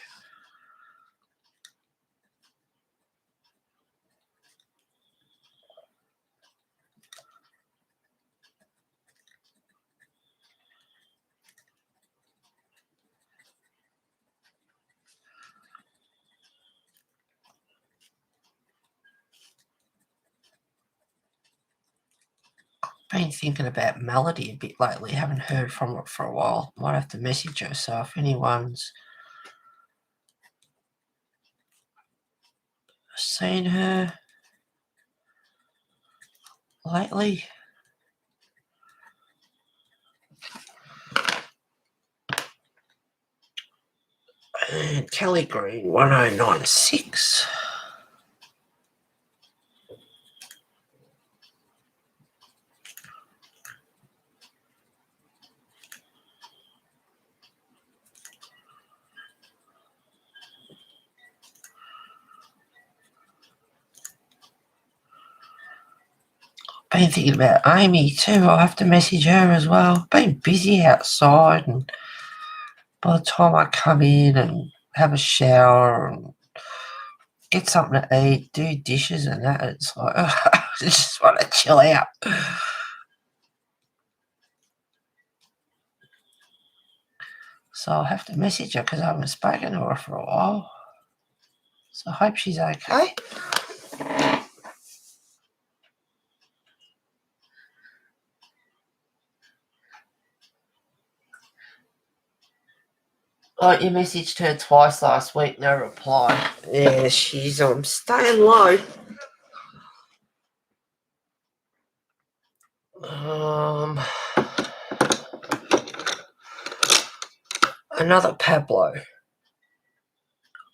Been thinking about Melody a bit lately. Haven't heard from her for a while. Might have to message her. So if anyone's seen her lately. And Kelly Green 1096. Been thinking about Amy too. I'll have to message her as well. Been busy outside, and by the time I come in and have a shower and get something to eat, do dishes and that, it's like, I just want to chill out. So I'll have to message her because I haven't spoken to her for a while. So I hope she's okay. Oh, you messaged her twice last week, no reply. Yeah, she's staying low. Another Pablo.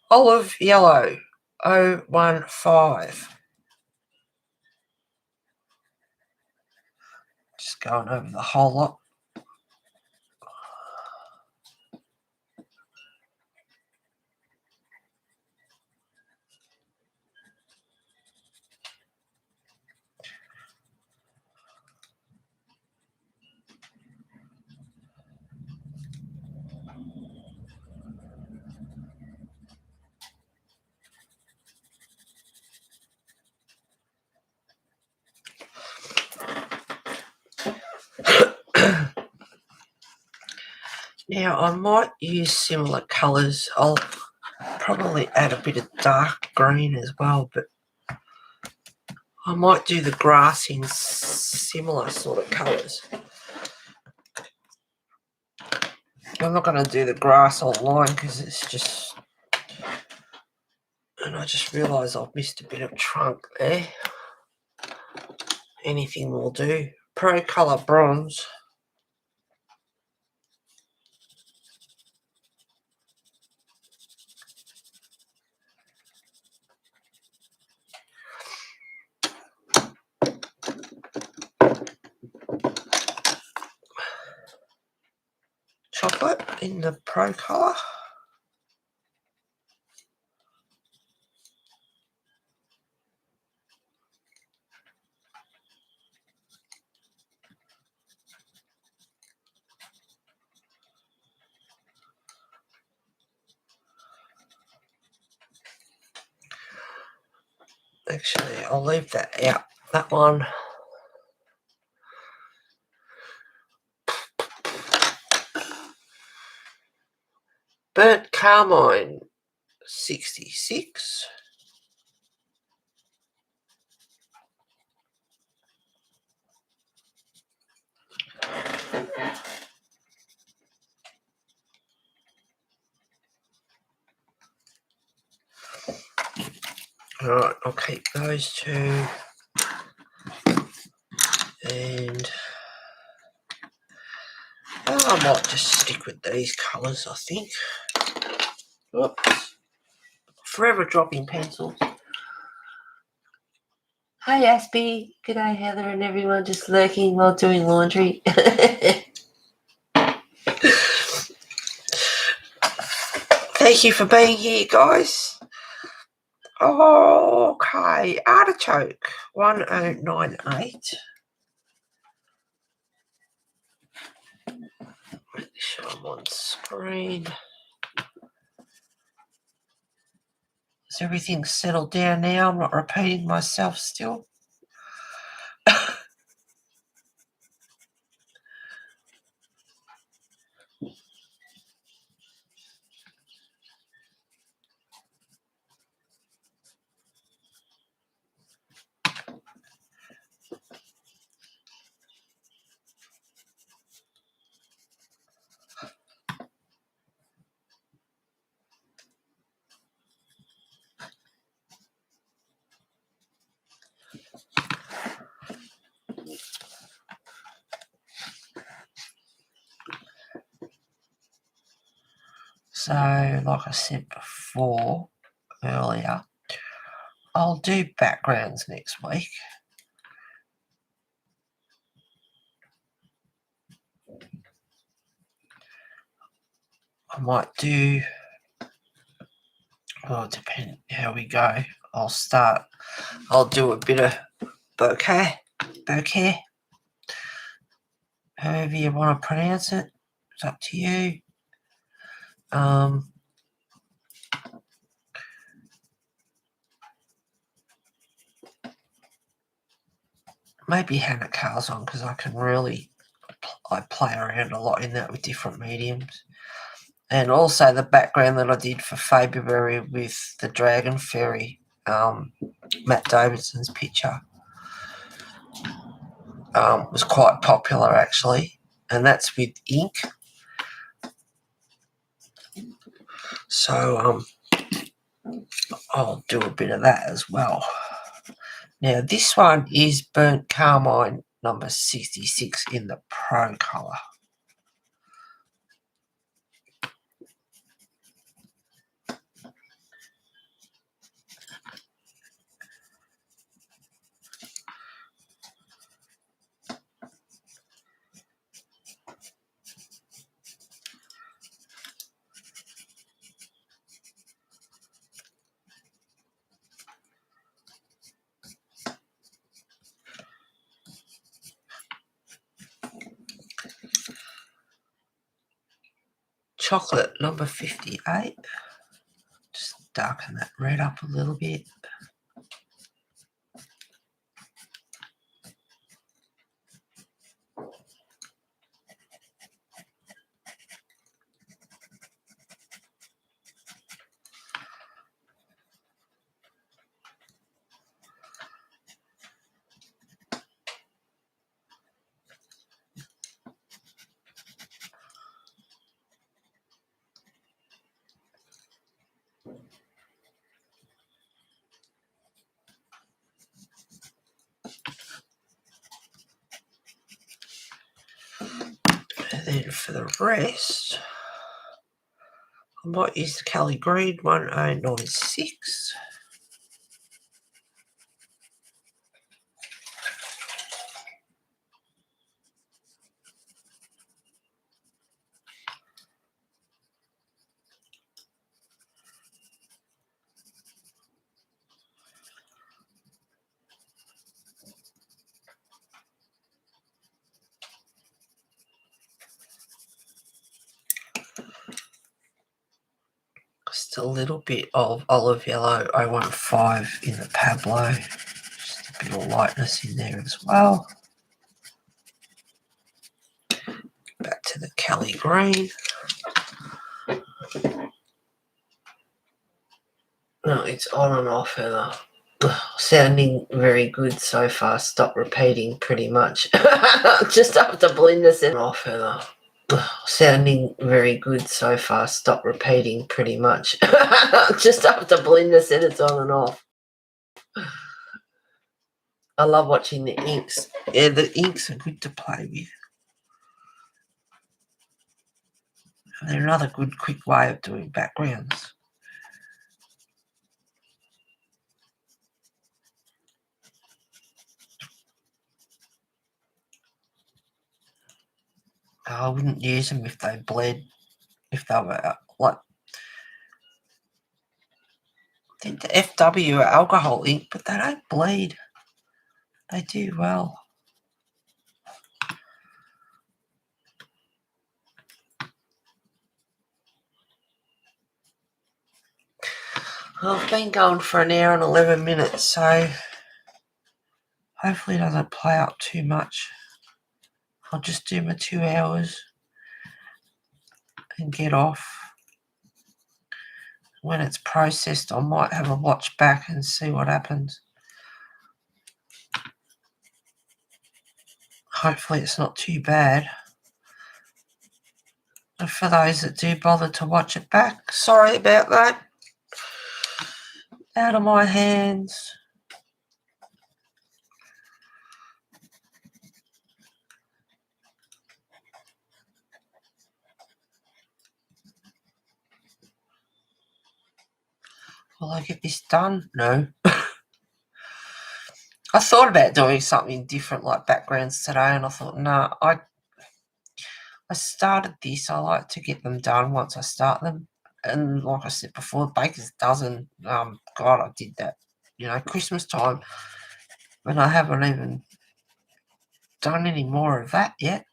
Olive yellow 015. Just going over the whole lot. Now, I might use similar colours. I'll probably add a bit of dark green as well, but I might do the grass in similar sort of colours. I'm not going to do the grass online because it's just... And I just realised I've missed a bit of trunk there. Anything will do. Pro Colour Bronze. Chocolate in the Pro Colour. Actually, I'll leave that out. That one. Burnt Carmine 66. Alright, I'll keep those two. And I might just stick with these colours, I think. Oops. Forever dropping pencils. Hi Aspie, g'day Heather and everyone just lurking while doing laundry. Thank you for being here, guys. Okay, artichoke 1098. Make sure I'm on screen. Is everything settled down now? I'm not repeating myself still. So, like I said before, earlier, I'll do backgrounds next week. I might do, well, depending how we go, I'll do a bit of bokeh, however you want to pronounce it. It's up to you. Maybe Hannah Carr's on because I play around a lot in that with different mediums. And also the background that I did for February with the Dragon Fairy, Matt Davidson's picture, was quite popular actually, and that's with ink. So I'll do a bit of that as well. Now this one is Burnt Carmine number 66 in the Pro colour. Chocolate number 58. Just darken that red up a little bit. And then for the rest, I might use the Cali Green 1096. Just a little bit of olive yellow 015 in the Pablo. Just a bit of lightness in there as well. Back to the Cali Green. No, it's on and off, Heather. Sounding very good so far. Stop repeating pretty much. Just have to blend this in off, Heather. Sounding very good so far. Stop repeating pretty much. Just have to blend this in. It's on and off. I love watching the inks. Yeah, the inks are good to play with. They're another good, quick way of doing backgrounds. I wouldn't use them if they bled, if they were like. I think the FW are alcohol ink, but they don't bleed. They do well. I've been going for an hour and 11 minutes, so hopefully it doesn't play up too much. I'll just do my 2 hours and get off. When it's processed, I might have a watch back and see what happens. Hopefully it's not too bad. And for those that do bother to watch it back, sorry about that. Out of my hands. Will I get this done? No. I thought about doing something different like backgrounds today, and I thought, no, I started this. I like to get them done once I start them. And like I said before, baker's dozen. God, I did that. Christmas time, when I haven't even done any more of that yet.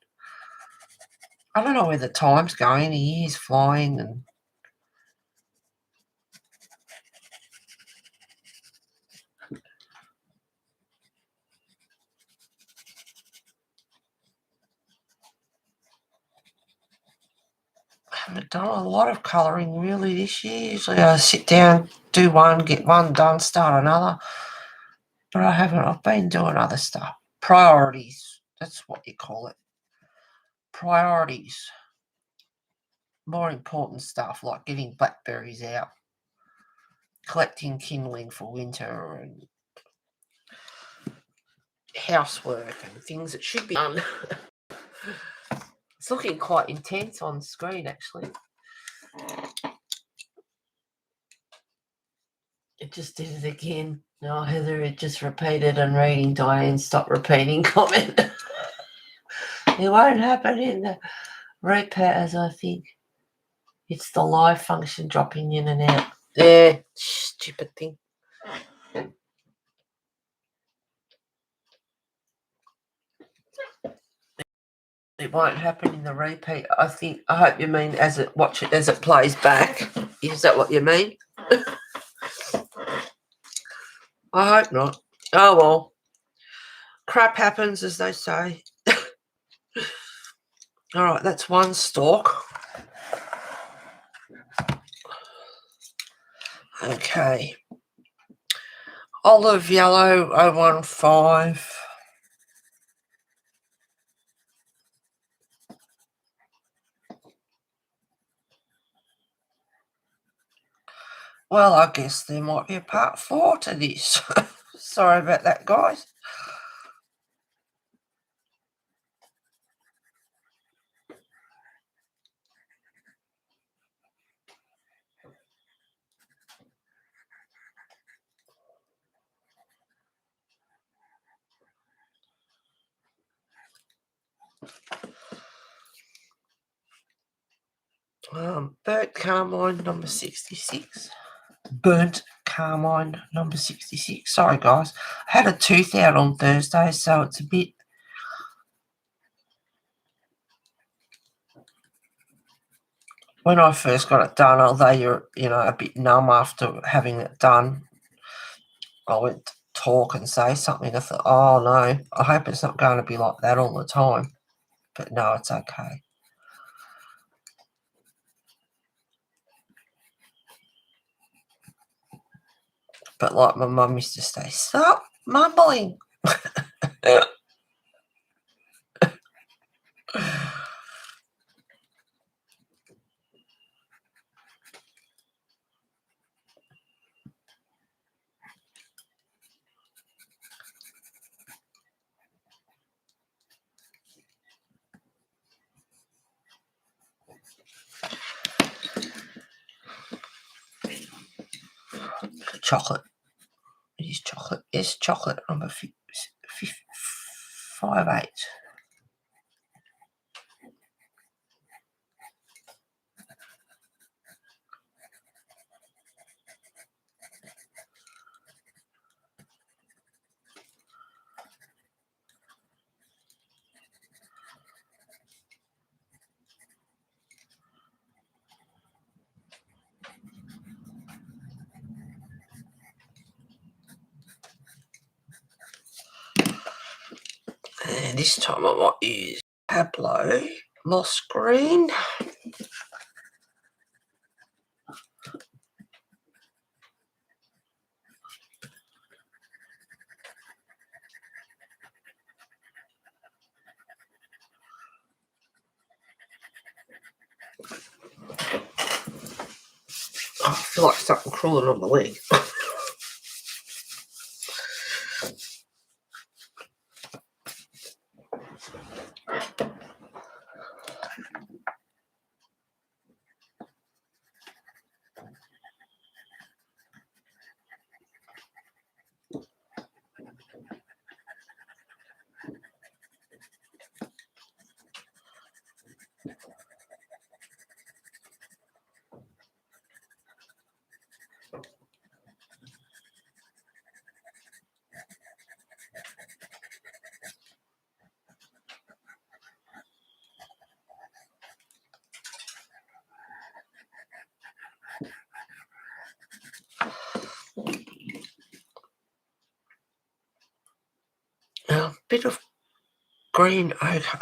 I don't know where the time's going. The year's flying, and I haven't done a lot of colouring really this year. Usually I sit down, do one, get one done, start another. But I haven't. I've been doing other stuff. Priorities. That's what you call it. Priorities. More important stuff like getting blackberries out, collecting kindling for winter, and housework and things that should be done. It's looking quite intense on screen, actually. It just did it again. No, Heather, it just repeated and reading. Diane, stop repeating comment. It won't happen in the repatters, I think. It's the live function dropping in and out. Yeah, stupid thing. It won't happen in the repeat. I hope you mean watch it as it plays back. Is that what you mean? I hope not. Oh well. Crap happens, as they say. Alright, that's one stalk. Okay. Olive yellow 015. Well, I guess there might be a part 4 to this. Sorry about that, guys. Burnt carmine number 66. Burnt carmine number 66. Sorry, guys. I had a tooth out on Thursday, so it's a bit... When I first got it done, although you're, a bit numb after having it done, I went to talk and say something. I thought, oh, no, I hope it's not going to be like that all the time. But no, it's okay. But like my mum used to say, stop mumbling. Chocolate. It is chocolate. It's chocolate number 58. And this time I might use Pablo Moss Green. I feel like something crawling on my leg. A bit of green ochre.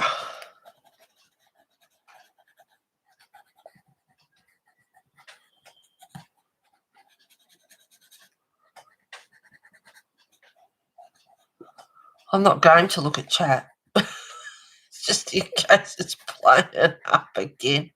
I'm not going to look at chat, just in case it's playing up again.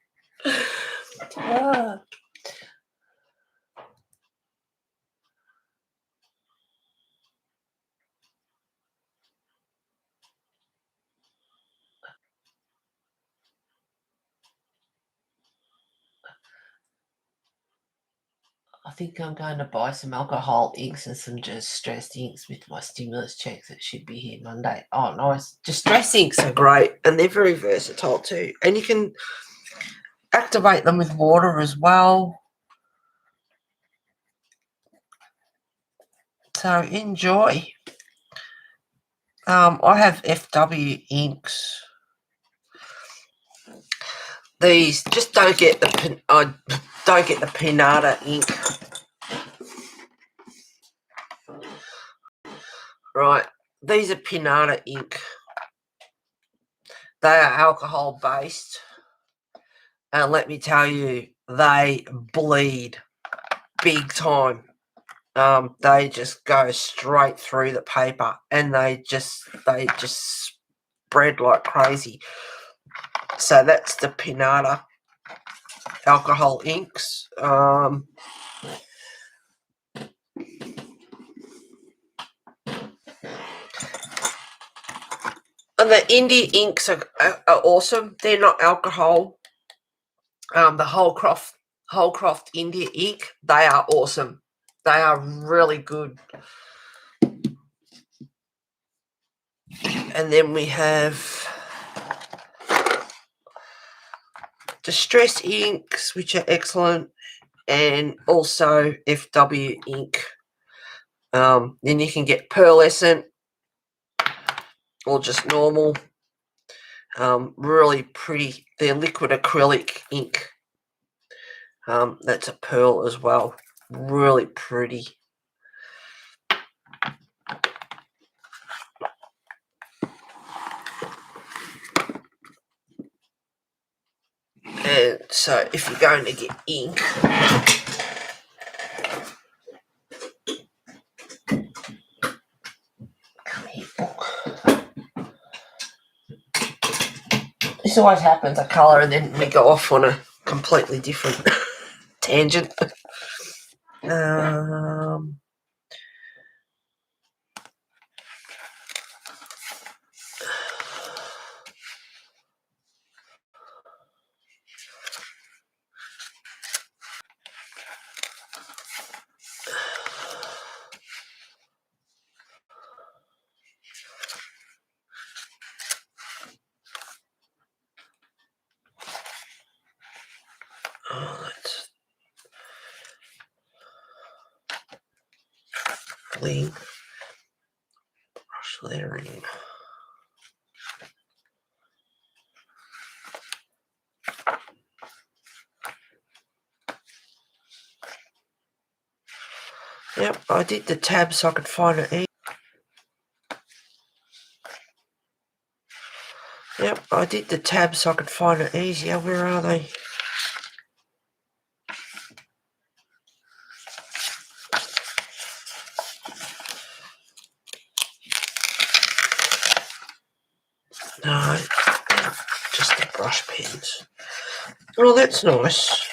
I think I'm going to buy some alcohol inks and some distress inks with my stimulus checks. It should be here Monday. Oh, nice. Distress inks are great, and they're very versatile too. And you can activate them with water as well. So enjoy. I have FW inks. These just don't get the Pinata ink. Right, these are Pinata ink. They are alcohol based, and let me tell you, they bleed big time. They just go straight through the paper, and they just spread like crazy. So that's the Pinata alcohol inks. And the India inks are awesome. They're not alcohol. The Holcroft India ink, they are awesome. They are really good. And then we have Distress inks, which are excellent, and also FW ink. Then you can get pearlescent or just normal. Really pretty. They're liquid acrylic ink. That's a pearl as well. Really pretty. And so if you're going to get ink, come here, book. This always happens, a colour, and then we go off on a completely different tangent. Let's bling. Brush lettering. Yep, I did the tab so I could find it easy. Yep, I did the tab so I could find it easier. Where are they? No, just the brush pens. Oh, that's nice.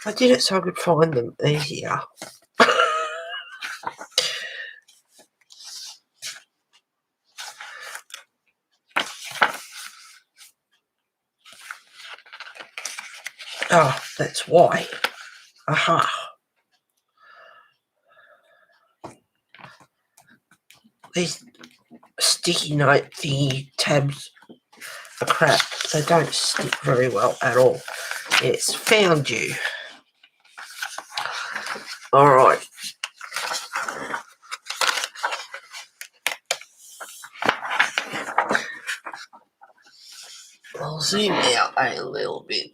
I did it so I could find them easier. Oh, that's why. Aha. These sticky note thingy tabs are crap. They don't stick very well at all. Yes, found you. Alright. I'll zoom out a little bit.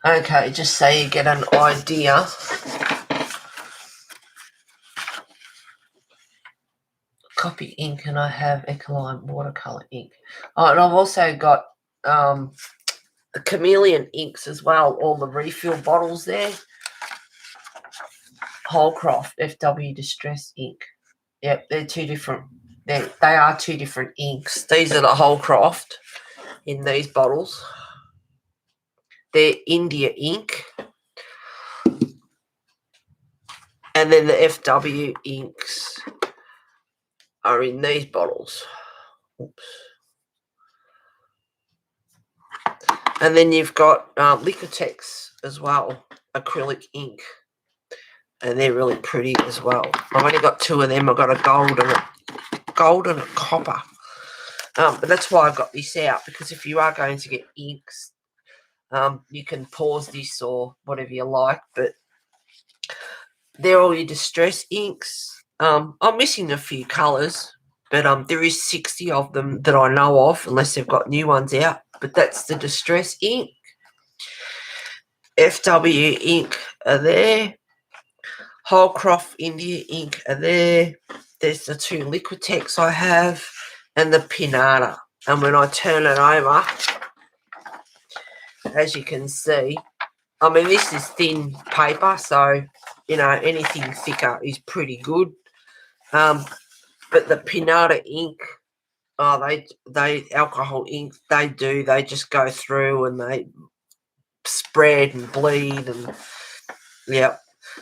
Okay, just so you get an idea. Copy ink, and I have Ecoline watercolor ink. Oh, and I've also got the chameleon inks as well, all the refill bottles there. Holcroft FW Distress ink. Yep, they're two different. They are two different inks. These are the Holcroft in these bottles. They're India ink. And then the FW inks are in these bottles. Oops. And then you've got Liquitex as well, acrylic ink. And they're really pretty as well. I've only got two of them. I've got a gold and a copper. But that's why I got this out, because if you are going to get inks, you can pause this or whatever you like. But they're all your distress inks. I'm missing a few colours, but there is 60 of them that I know of, unless they've got new ones out. But that's the distress ink. FW ink are there. Holcroft India ink are there. There's the two Liquitex I have, and the Pinata. And when I turn it over, as you can see, I mean, this is thin paper, so, you know, anything thicker is pretty good. But the Pinata ink, they alcohol ink, they just go through and they spread and bleed, and yeah.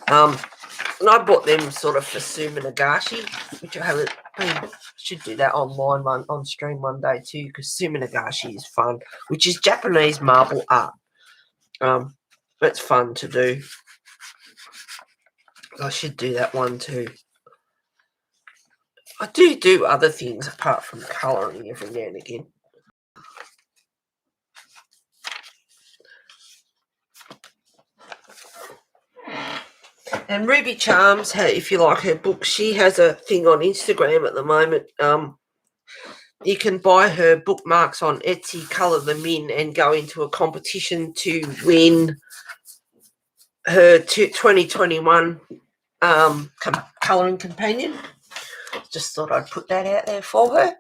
And I bought them sort of for Suma Nagashi, which I haven't been. Should do that online on stream one day too, because Suma Nagashi is fun, which is Japanese marble art. That's fun to do. I should do that one too. I do other things apart from colouring every now and again. And Ruby Charms, if you like her book, she has a thing on Instagram at the moment. You can buy her bookmarks on Etsy, colour them in, and go into a competition to win her 2021 colouring companion. Just thought I'd put that out there for her.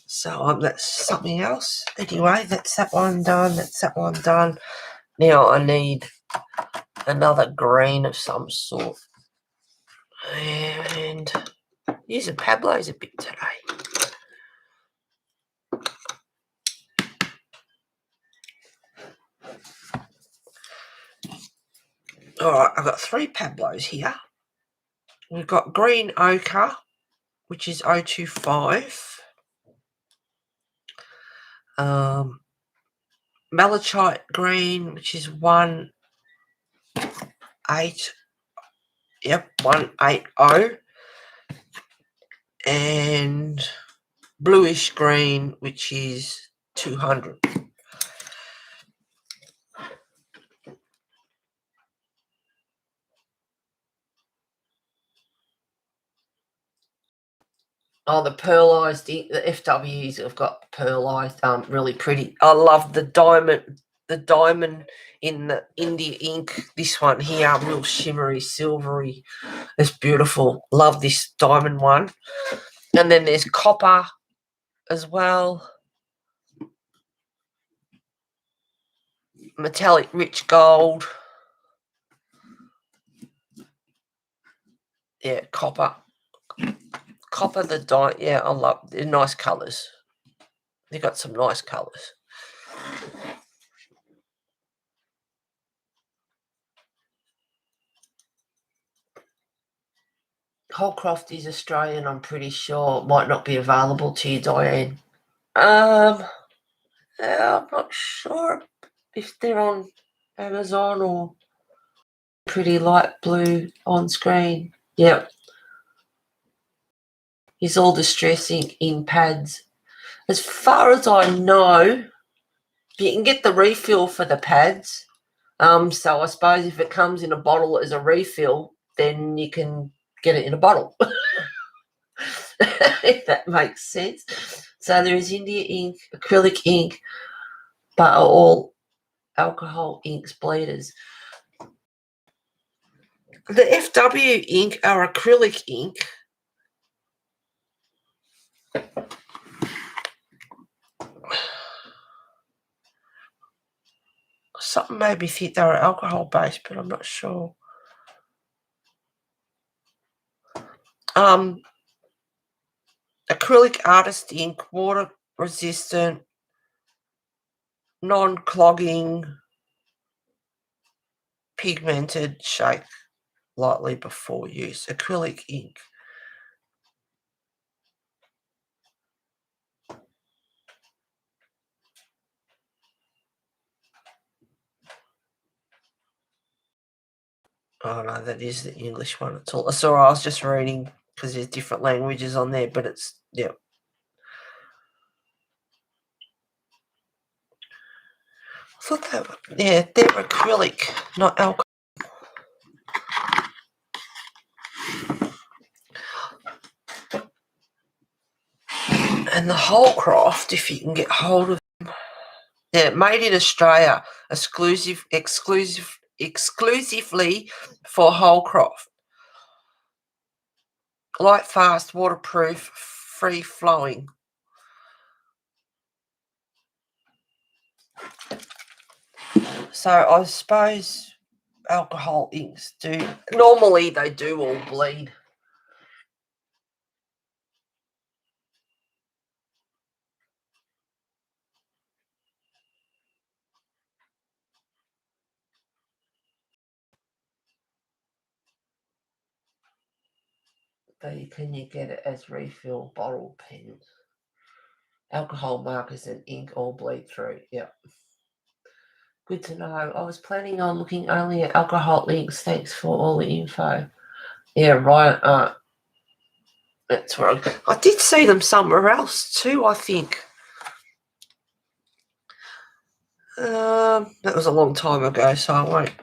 So that's something else. Anyway, that's that one done. That's that one done. Now I need another green of some sort. And using Pablo's a bit today. Alright, I've got 3 Pablos here. We've got green ochre, which is 025. malachite green, which is 180. Yep, 180. And bluish green, which is 200. Oh, the pearlized ink, the FWs have got pearlized, really pretty. I love the diamond in the India ink. This one here, real shimmery, silvery. It's beautiful. Love this diamond one. And then there's copper as well. Metallic rich gold. Yeah, copper. Copper, yeah, I love. They're nice colours. They've got some nice colours. Holcroft is Australian, I'm pretty sure. Might not be available to you, Diane. Yeah, I'm not sure if they're on Amazon or pretty light blue on screen. Yep. It's all distressing in pads. As far as I know, you can get the refill for the pads. So I suppose if it comes in a bottle as a refill, then you can get it in a bottle. If that makes sense. So there is India ink, acrylic ink, but are all alcohol inks bleeders. The FW ink are acrylic ink. Something made me think they were alcohol based, but I'm not sure. Acrylic artist ink, water resistant, non-clogging, pigmented, shake lightly before use. Acrylic ink. Oh no, that is the English one. It's all. Sorry, I was just reading because there's different languages on there, but it's yeah. I thought they were, yeah, they're acrylic, not alcohol. And the Holcroft, if you can get hold of them. Yeah, made in Australia, exclusively for Holcroft. Light, fast, waterproof, free flowing. So I suppose alcohol inks do. Normally they do all bleed. But can you get it as refill bottle pens? Alcohol markers and ink all bleed through. Yep. Good to know. I was planning on looking only at alcohol inks. Thanks for all the info. Yeah, right. That's where I did see them somewhere else too, I think. That was a long time ago, so I won't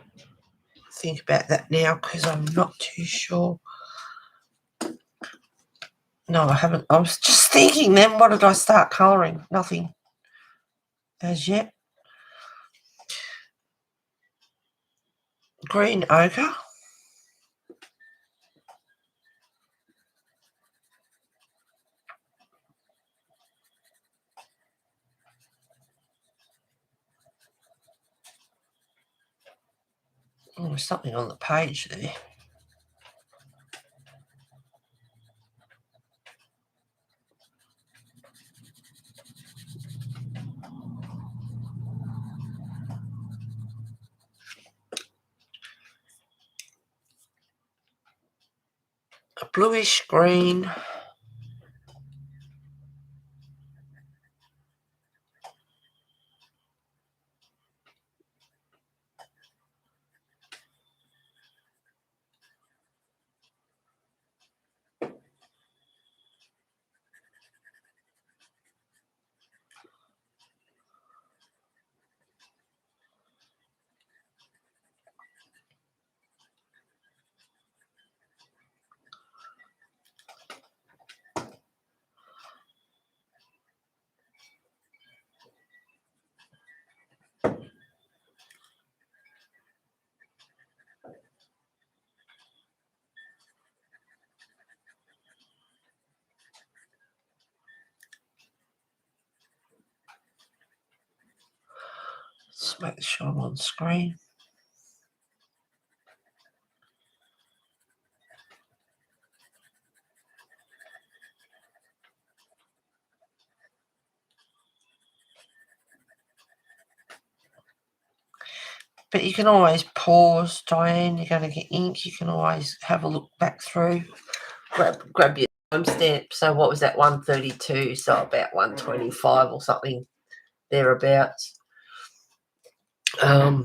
think about that now because I'm not too sure. No, I haven't. I was just thinking then, what did I start colouring? Nothing as yet. Green ochre. Oh, there's something on the page there. A bluish green. Just make sure I'm on screen. But you can always pause, Diane. You're going to get ink. You can always have a look back through. Grab your timestamp. So what was that? 132. So about 125 or something thereabouts. I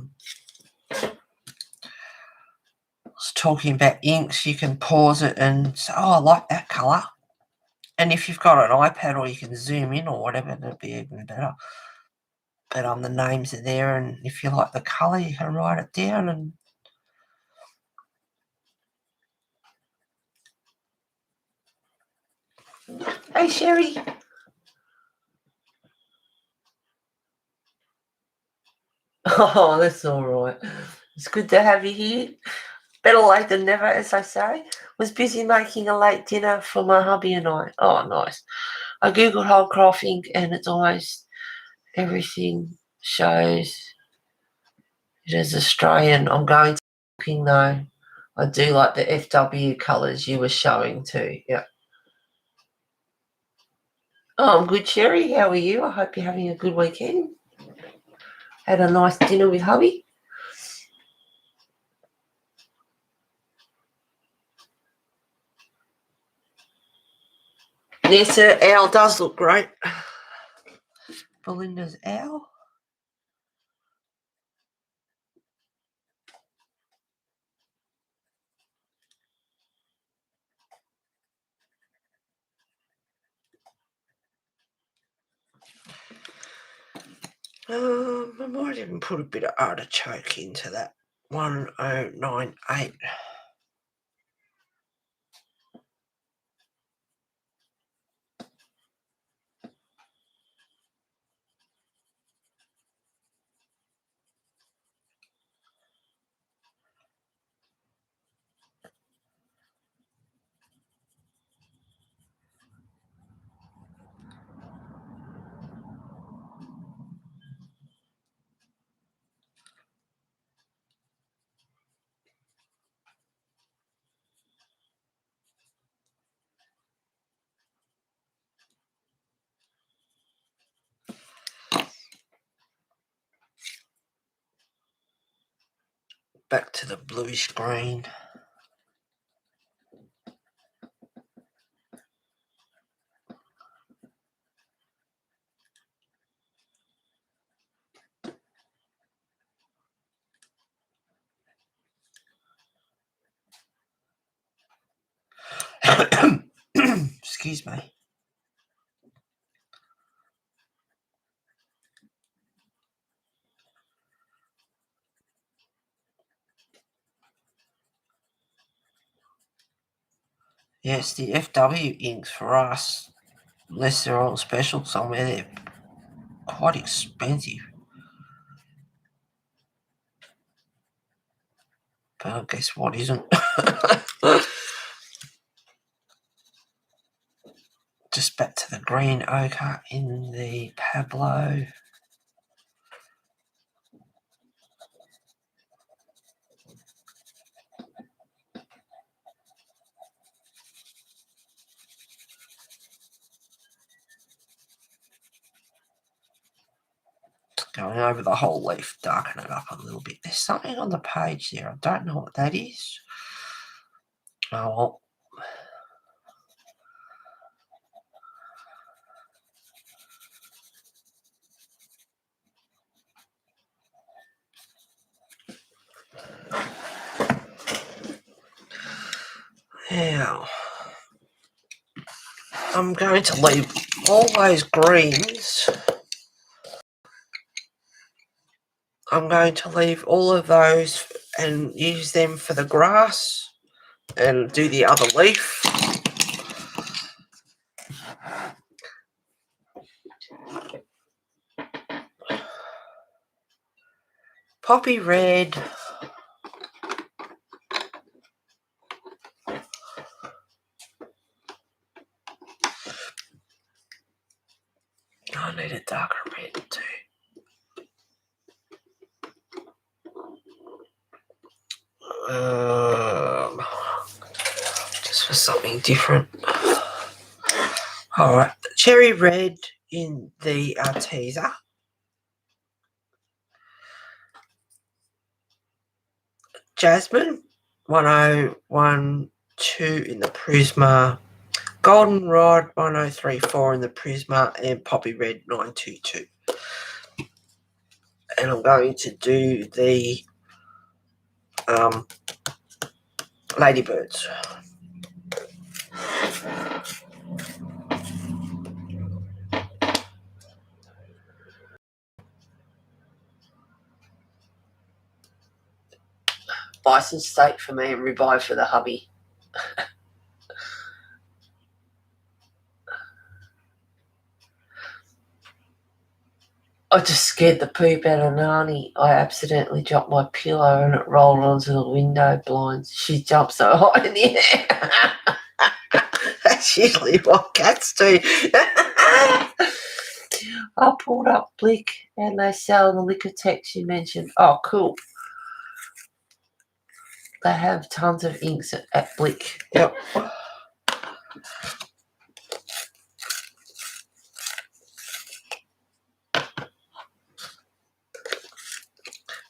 was talking about inks. You can pause it and say, "Oh, I like that colour." And if you've got an iPad or you can zoom in or whatever, it'll be even better. But the names are there, and if you like the colour, you can write it down. And hey, Sherry. Oh, that's all right. It's good to have you here. Better late than never, as I say. Was busy making a late dinner for my hubby and I. Oh, nice. I googled Holdcroft ink, and it's always everything shows it is Australian. I'm going to looking though. I do like the FW colours you were showing too. Yeah. Oh, I'm good, Sherry. How are you? I hope you're having a good weekend. Had a nice dinner with hubby. Yes, her owl does look great. Belinda's owl. I might even put a bit of artichoke into that. 1098. Back to the bluish green. Excuse me. Yes, the FW inks for us, unless they're on special somewhere, they're quite expensive. But I guess what isn't? Just back to the green ochre in the Pablo. Going over the whole leaf, darken it up a little bit. There's something on the page there. I don't know what that is. Oh, well. Now, I'm going to leave all those greens. I'm going to leave all of those and use them for the grass and do the other leaf. Poppy red. I need a darker red too. Just for something different. All right, cherry red in the teaser. Jasmine 1012 in the Prisma. Goldenrod 1034 in the Prisma, and Poppy Red 922. And I'm going to do the ladybirds. Bison steak for me and ribeye for the hubby. I just scared the poop out of Nani. I accidentally dropped my pillow and it rolled onto the window blinds. She jumped so high in the air. That's usually what cats do. I pulled up Blick and they sell the Liquor-Tex you mentioned. Oh, cool. They have tons of inks at Blick. Yep.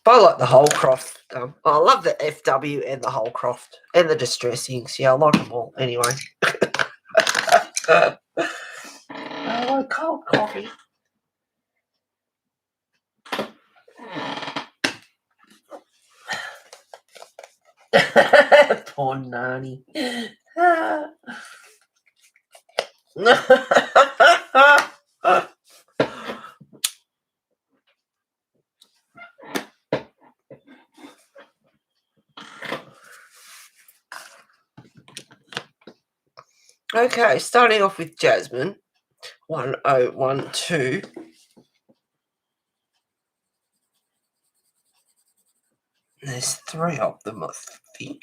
But I like the Holcroft. I love the FW and the Holcroft and the Distress inks. Yeah, I like them all anyway. I like cold coffee. Poor Nani. Okay, starting off with Jasmine 1012. There's 3 of them, I think.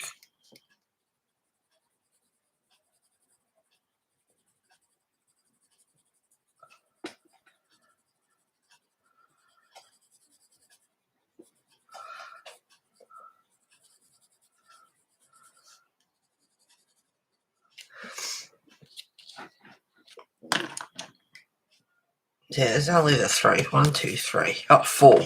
Yeah, there's only the 3. 1, 2, 3. Oh, 4.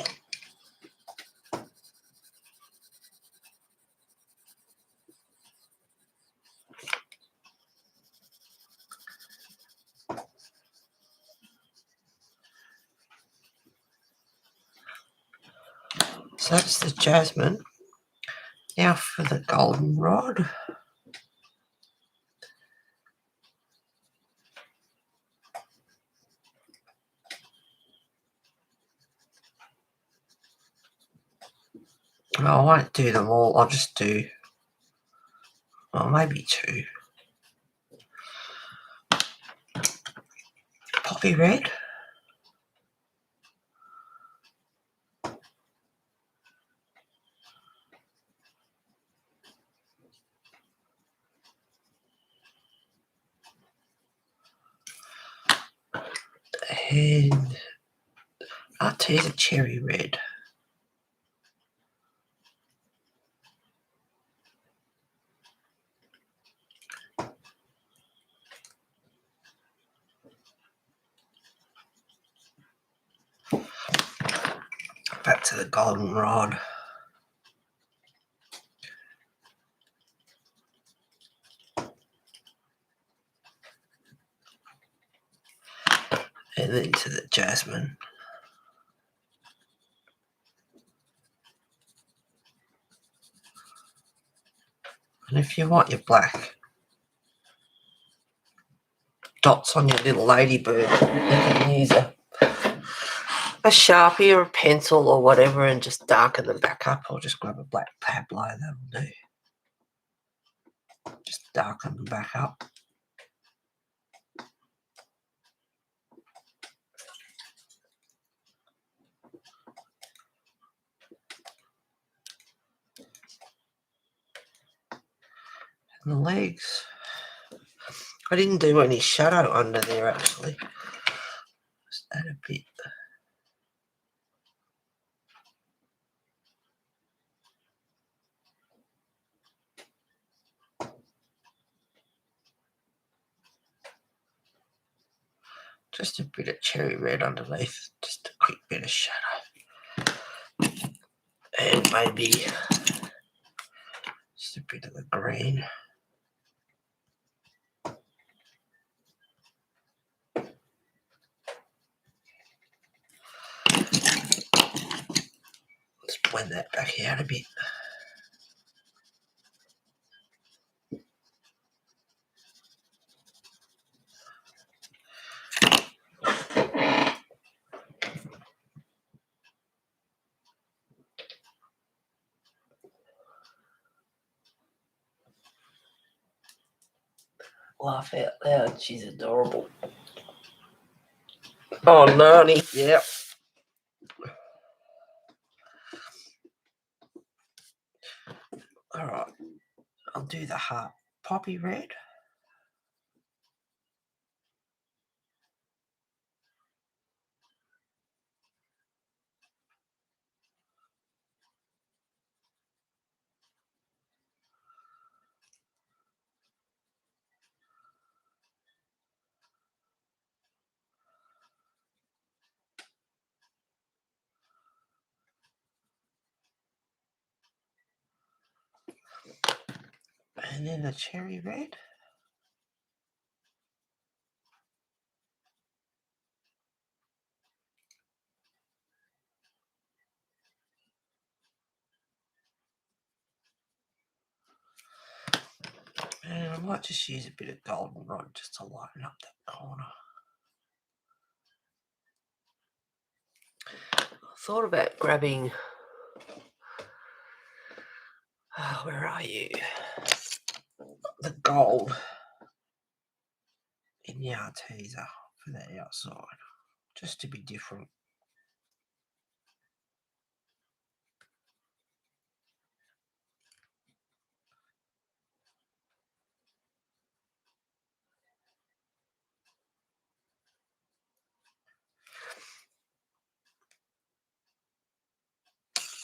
So that's the Jasmine. Now for the Goldenrod. I won't do them all. I'll just do, well, maybe 2. Poppy Red. And Arteza Cherry Red. Back to the Goldenrod. And then to the Jasmine. And if you want your black dots on your little ladybird, you can use a Sharpie or a pencil or whatever and just darken them back up, or just grab a black Pablo, that'll do. Just darken them back up. And the legs. I didn't do any shadow under there actually. Just add a bit. Just a bit of cherry red underneath, just a quick bit of shadow. And maybe just a bit of the green. Let's blend that back out a bit. Laugh out loud, she's adorable. Oh, Nani, yep. Alright, I'll do the heart poppy red. And then the cherry red. And I might just use a bit of goldenrod just to lighten up that corner. I thought about grabbing, where are you? The gold in the Arteza for the outside, just to be different.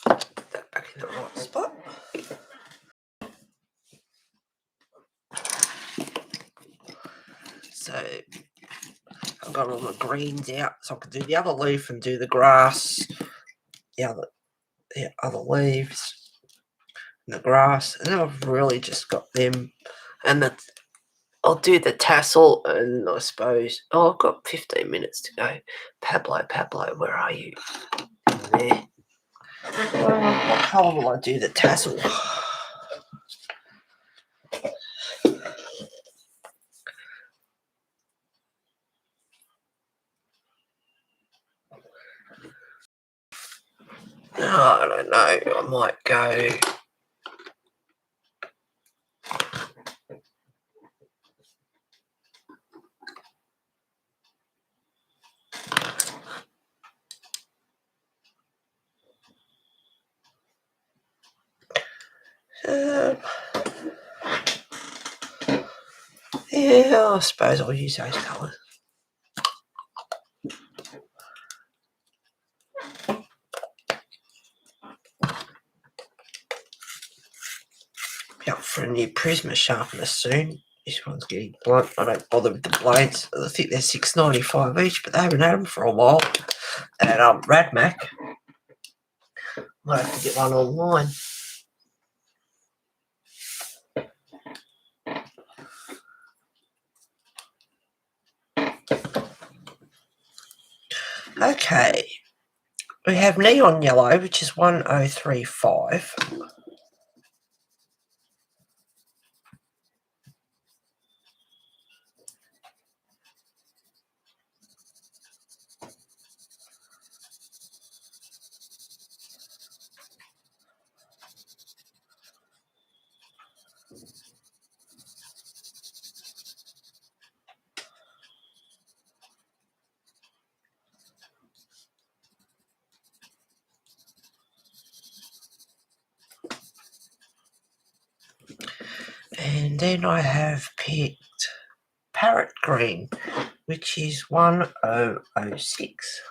Put that back in the right spot. So I've got all the greens out, so I can do the other leaf and do the grass, the other leaves, and the grass, and then I've really just got them. And I'll do the tassel, and I suppose I've got 15 minutes to go. Pablo, where are you? In there. What colour will I do the tassel? I don't know. I might go. Yeah, I suppose I'll use those colours. Be up for a new Prisma sharpener soon. This one's getting blunt. I don't bother with the blades. I think they're $6.95 each, but they haven't had them for a while. At Radmac. Might have to get one online. Okay. We have neon yellow, which is 1035. And then I have picked parrot green, which is 1006.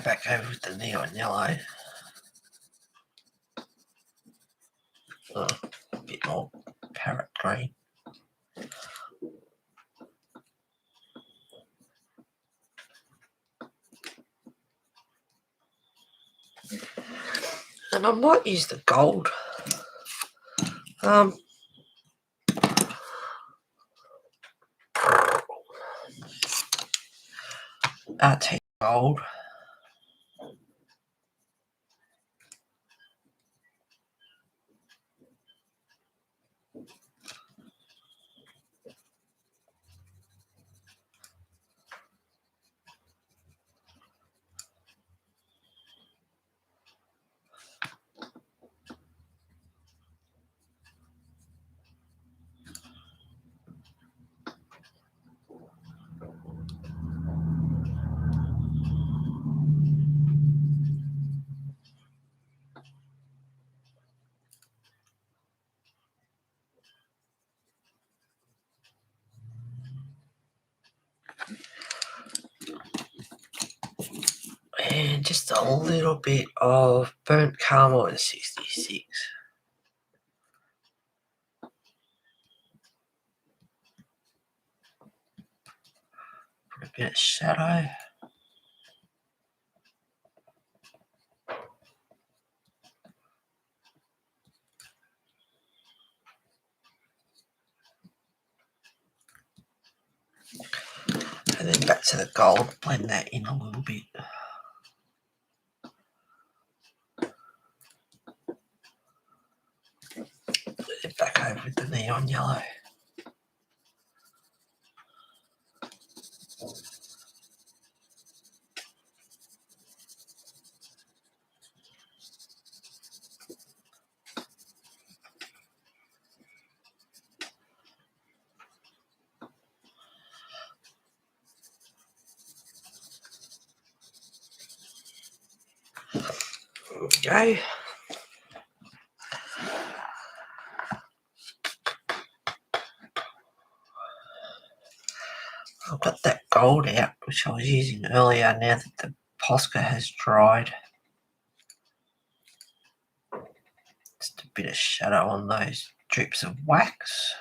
back over with the neon yellow. A bit more parrot green. And I might use the gold. RT gold. And just a little bit of burnt carmine 66. For a bit of shadow. And then back to the gold, blend that in a little bit. Then back over with the neon yellow. Okay. I've got that gold out, which I was using earlier, now that the Posca has dried. Just a bit of shadow on those drips of wax.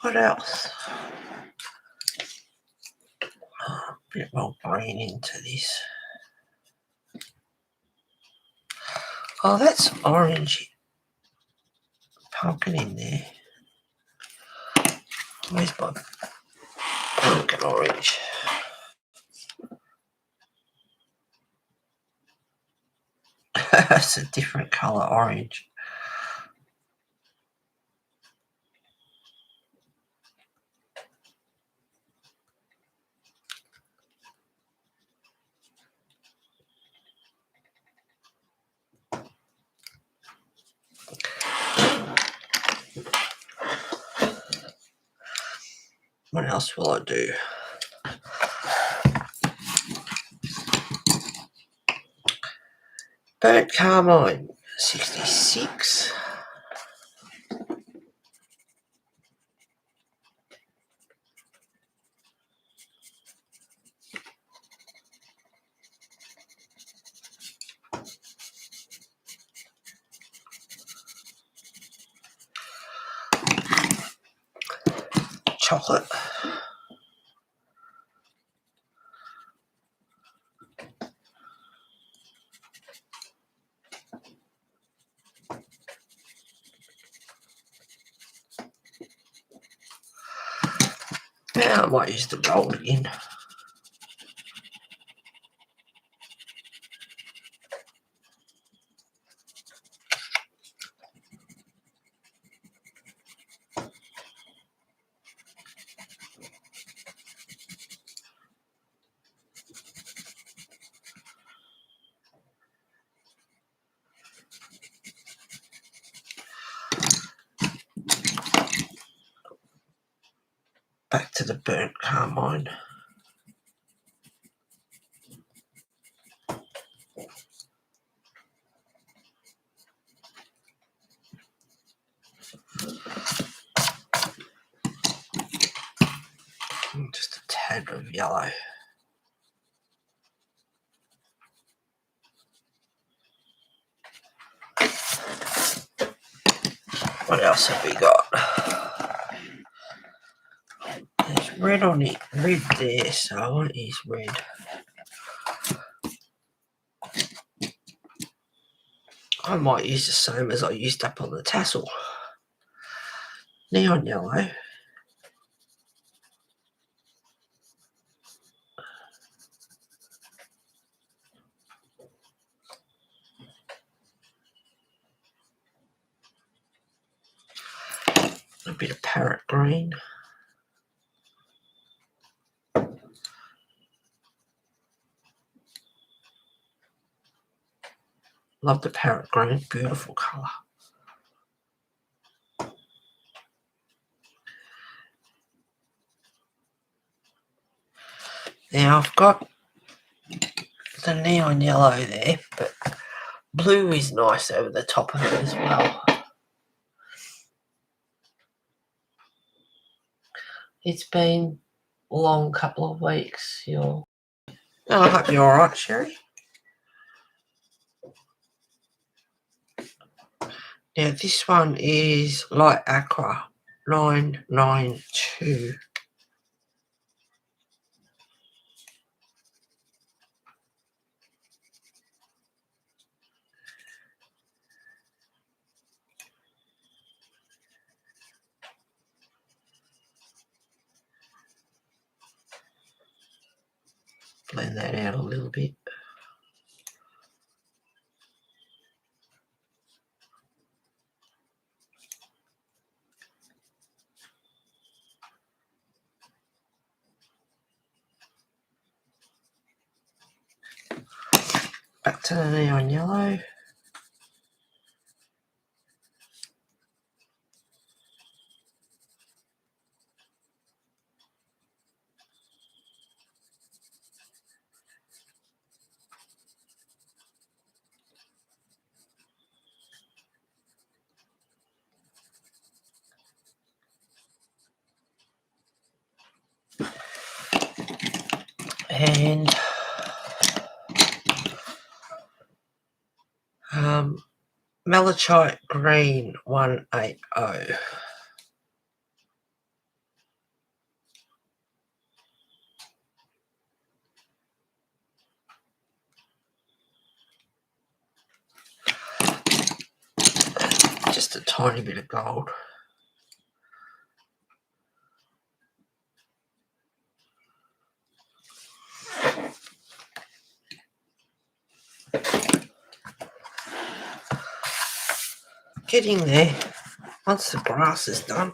What else? A bit more green into this. Oh, that's orange pumpkin in there. Where's my pumpkin orange? It's a different colour orange. What else will I do? Burnt carmine 66. Chocolate. Now I might use the gold again. back to the burnt carmine. Just a tad of yellow. What else have we got? There's red on it, red there, so I want to use red. I might use the same as I used up on the tassel. Neon yellow. A bit of parrot green. Love the parrot green, beautiful colour. Now I've got the neon yellow there, but blue is nice over the top of it as well. It's been a long couple of weeks. I hope you're alright, Sherry. Now this one is light aqua 992. Blend that out a little bit. Back to the neon yellow. And malachite green 180. Just a tiny bit of gold. Getting there. Once the grass is done.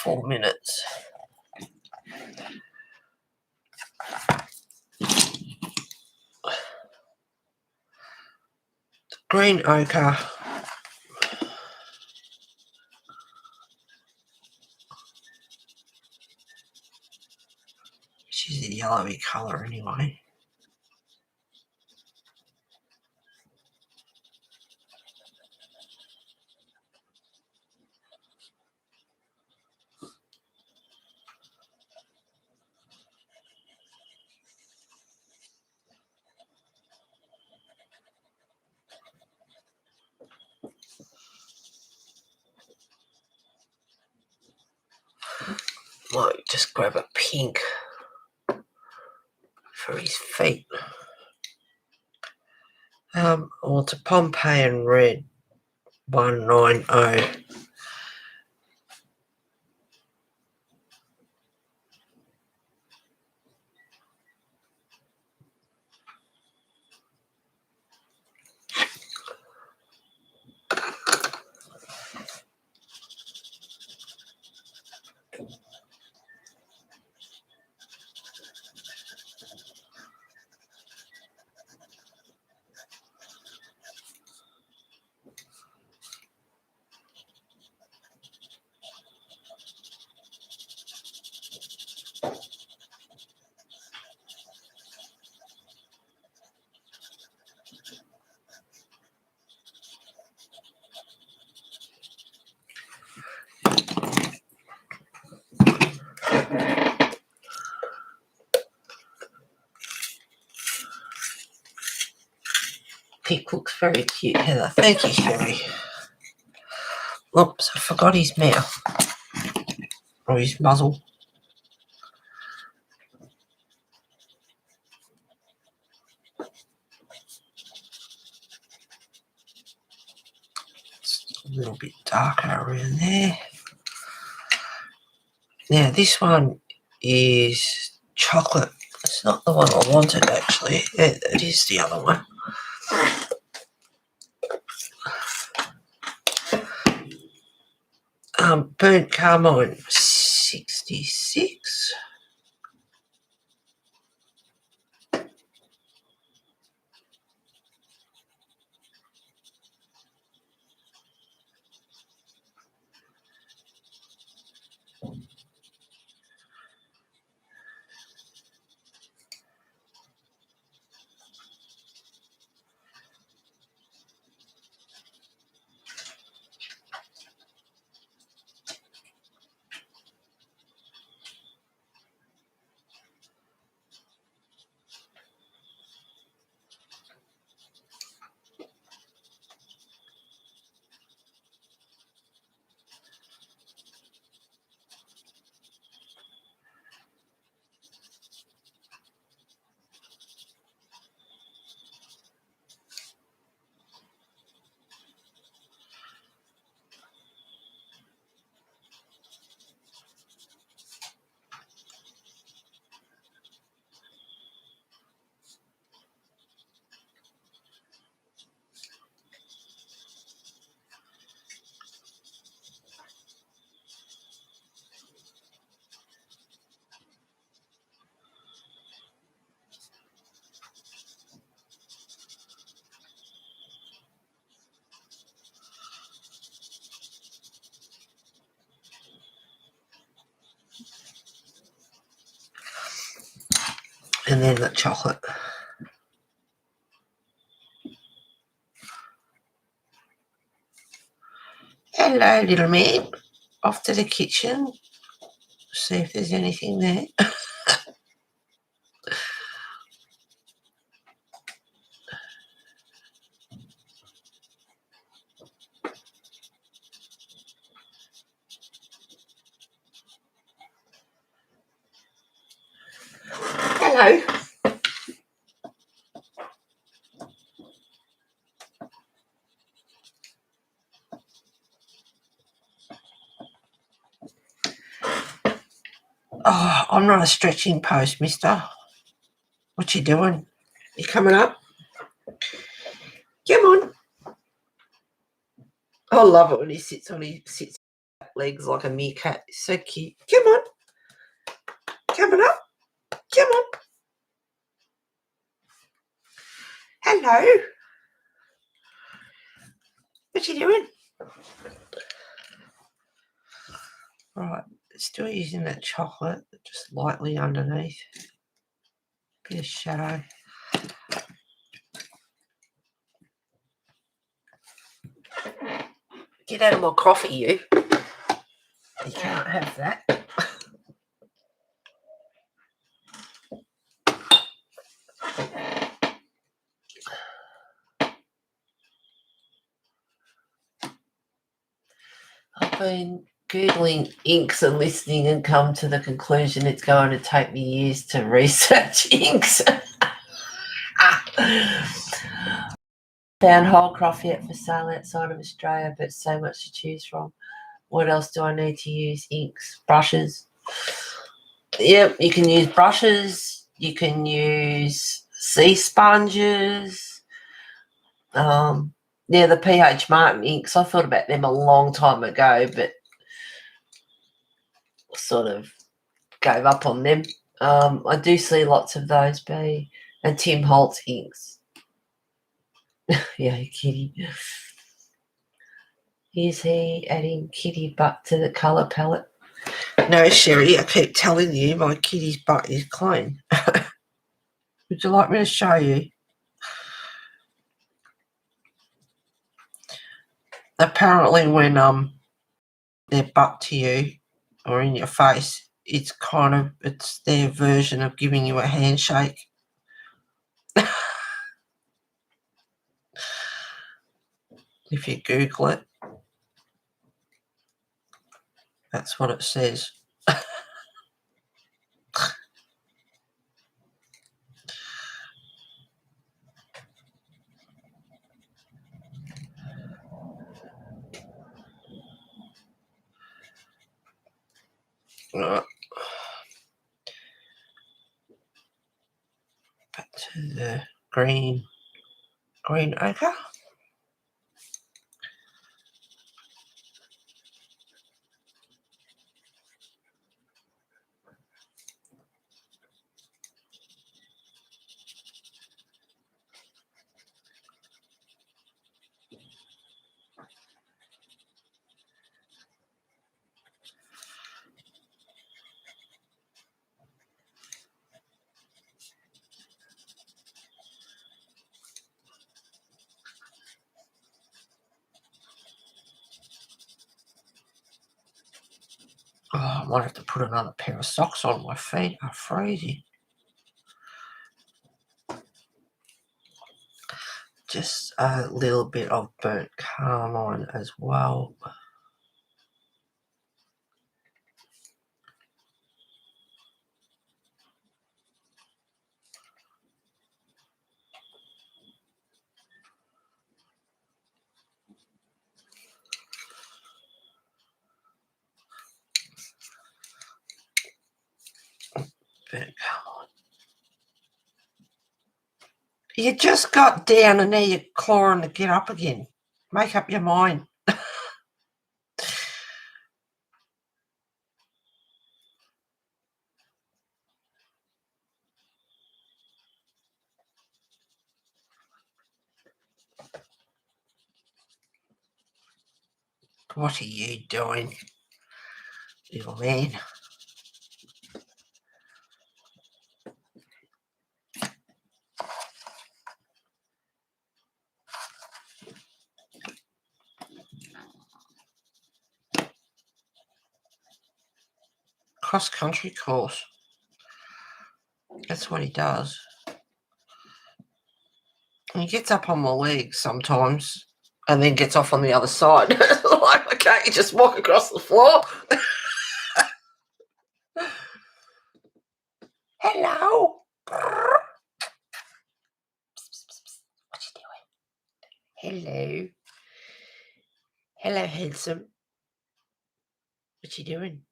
4 minutes. Green ochre. Which is a yellowy colour anyway. Might just grab a pink for his feet. Or it's a Pompeian red 190. pig looks very cute, Heather. Thank you, Sherry. Oops, I forgot his mouth. Or his muzzle. It's a little bit darker around there. Now, this one is chocolate. It's not the one I wanted, actually. It is the other one. Burnt carmine, 66. And then the chocolate. Hello, little man. Off to the kitchen. See if there's anything there. Hello. Oh, I'm not a stretching post, mister. What you doing? You coming up? Come on. I love it when he sits on his legs like a meerkat. It's so cute. Come on. Coming up. Come on. Hello. What you doing? Right. Still using that chocolate, just lightly underneath. Bit of shadow. Get out of my coffee, you. You can't have that. I've been Googling inks and listening and come to the conclusion it's going to take me years to research inks. Found Holcroft yet for sale outside of Australia, but so much to choose from. What else do I need to use? Inks, brushes. Yep, you can use brushes. You can use sea sponges. The PH Martin inks. I thought about them a long time ago, but sort of gave up on them. I do see lots of those and Tim Holtz inks. Yeah, kitty. Is he adding kitty butt to the colour palette? No, Sherry, I keep telling you my kitty's butt is clean. Would you like me to show you? Apparently when their butt to you or in your face, it's their version of giving you a handshake. If you Google it, that's what it says. Right. Back to the green ochre. Oh, I might have to put another pair of socks on. My feet are freezing. Just a little bit of burnt carmine as well. Burnt carmine. You just got down and now you're clawing to get up again. Make up your mind. What are you doing, little man? Cross-country course. That's what he does. He gets up on my legs sometimes and then gets off on the other side. Like, okay, you just walk across the floor. Hello. What you doing? Hello. Hello, handsome. What you doing?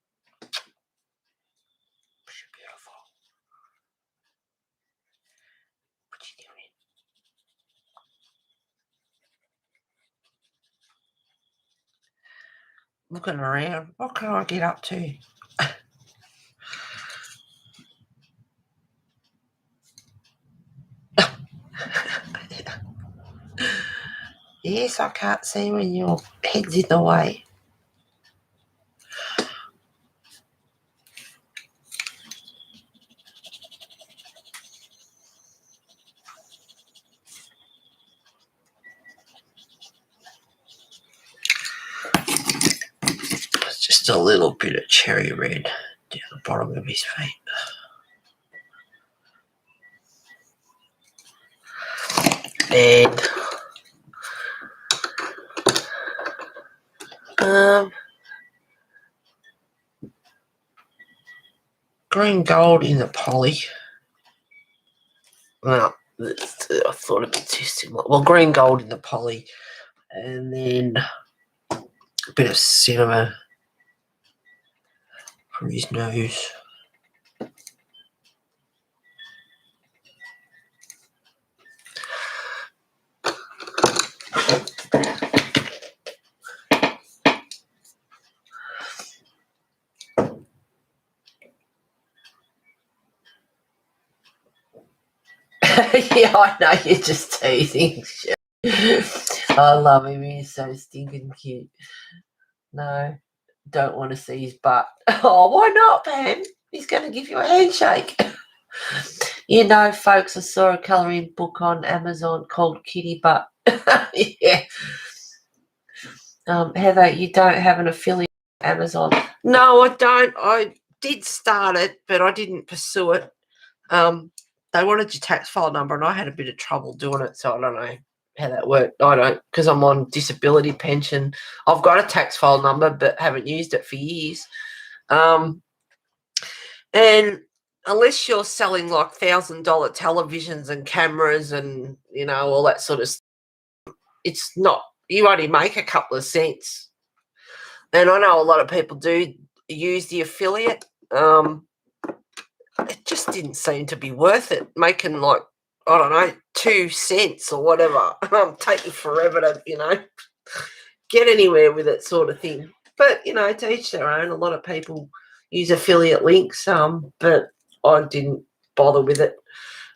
You're beautiful. What you doing? Looking around. What can I get up to? Yes, I can't see when your head's in the way. It's just a little bit of cherry red down the bottom of his feet. And green gold in the poly. Well, I thought it'd be too similar. Well, green gold in the poly, and then a bit of cinema for his nose. Yeah, I know, you're just teasing. I love him. He's so stinking cute. No, don't want to see his butt. Oh, why not, Pam? He's going to give you a handshake. You know, folks, I saw a colouring book on Amazon called Kitty Butt. Yeah. Heather, you don't have an affiliate with Amazon. No, I don't. I did start it, but I didn't pursue it. They wanted your tax file number, and I had a bit of trouble doing it, so I don't know. how that worked. I don't, because I'm on disability pension. I've got a tax file number, but haven't used it for years. And unless you're selling like $1,000 televisions and cameras and, you know, all that sort of stuff, it's not, you only make a couple of cents. And I know a lot of people do use the affiliate. It just didn't seem to be worth it, making like, I don't know, 2 cents or whatever. Taking forever to, you know, get anywhere with it, sort of thing. But, you know, to each their own. A lot of people use affiliate links, but I didn't bother with it.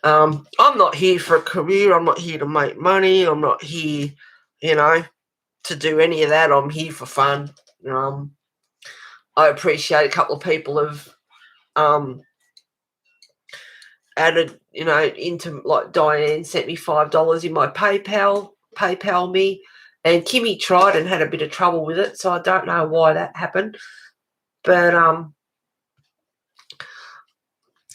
I'm not here for a career. I'm not here to make money. I'm not here, you know, to do any of that. I'm here for fun. I appreciate a couple of people have added, you know, into, like Diane sent me $5 in my PayPal me, and Kimmy tried and had a bit of trouble with it, so I don't know why that happened. But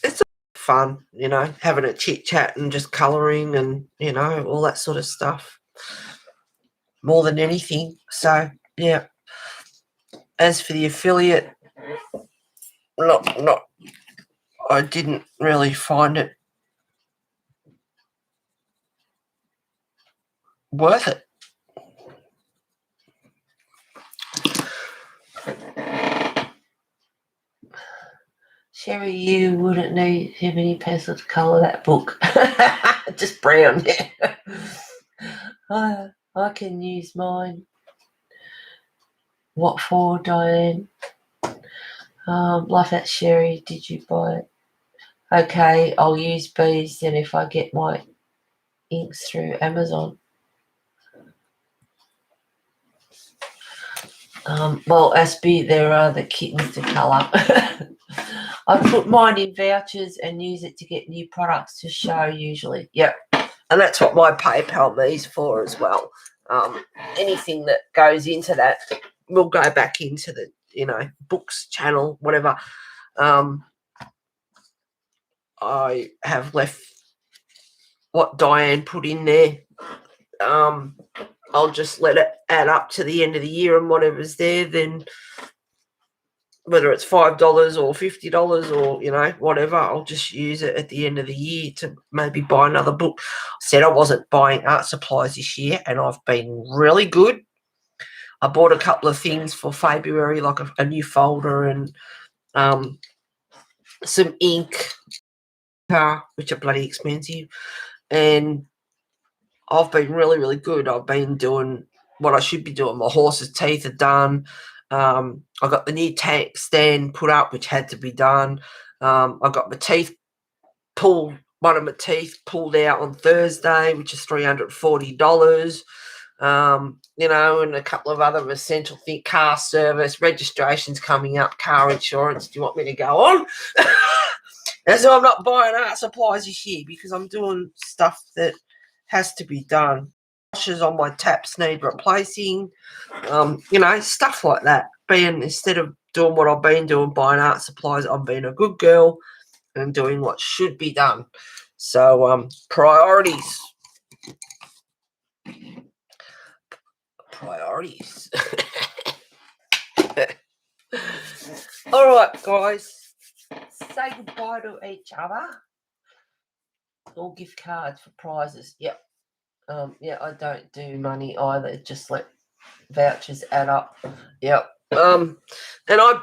it's fun, you know, having a chit chat and just colouring and, you know, all that sort of stuff more than anything. So yeah. As for the affiliate, not I didn't really find it worth it. Sherry, you wouldn't need have any pencil to colour that book. Just brown, yeah. I can use mine. What for, Diane? Love that, Sherry. Did you buy it? Okay, I'll use bees then if I get my inks through Amazon. Well, Aspie, there are the kittens to colour. I put mine in vouchers and use it to get new products to show usually. Yep. And that's what my PayPal me is for as well. Anything that goes into that will go back into the, you know, books channel, whatever. I have left what Diane put in there. I'll just let it add up to the end of the year, and whatever's there, then whether it's $5 or $50 or, you know, whatever, I'll just use it at the end of the year to maybe buy another book. I said I wasn't buying art supplies this year, and I've been really good. I bought a couple of things for February, like a new folder and some ink, which are bloody expensive. And I've been really, really good. I've been doing what I should be doing. My horse's teeth are done. I got the new tank stand put up, which had to be done. I got my teeth pulled, one of my teeth pulled out on Thursday, which is $340. You know, and a couple of other essential things, car service, registration's coming up, car insurance. Do you want me to go on? And so I'm not buying art supplies this year because I'm doing stuff that has to be done. Washes on my taps need replacing, you know, stuff like that. Instead of doing what I've been doing, buying art supplies, I'm being a good girl and doing what should be done. So priorities. All right, guys. Say goodbye to each other. Or gift cards for prizes. Yep. Yeah, I don't do money either. Just let vouchers add up. Yep. And I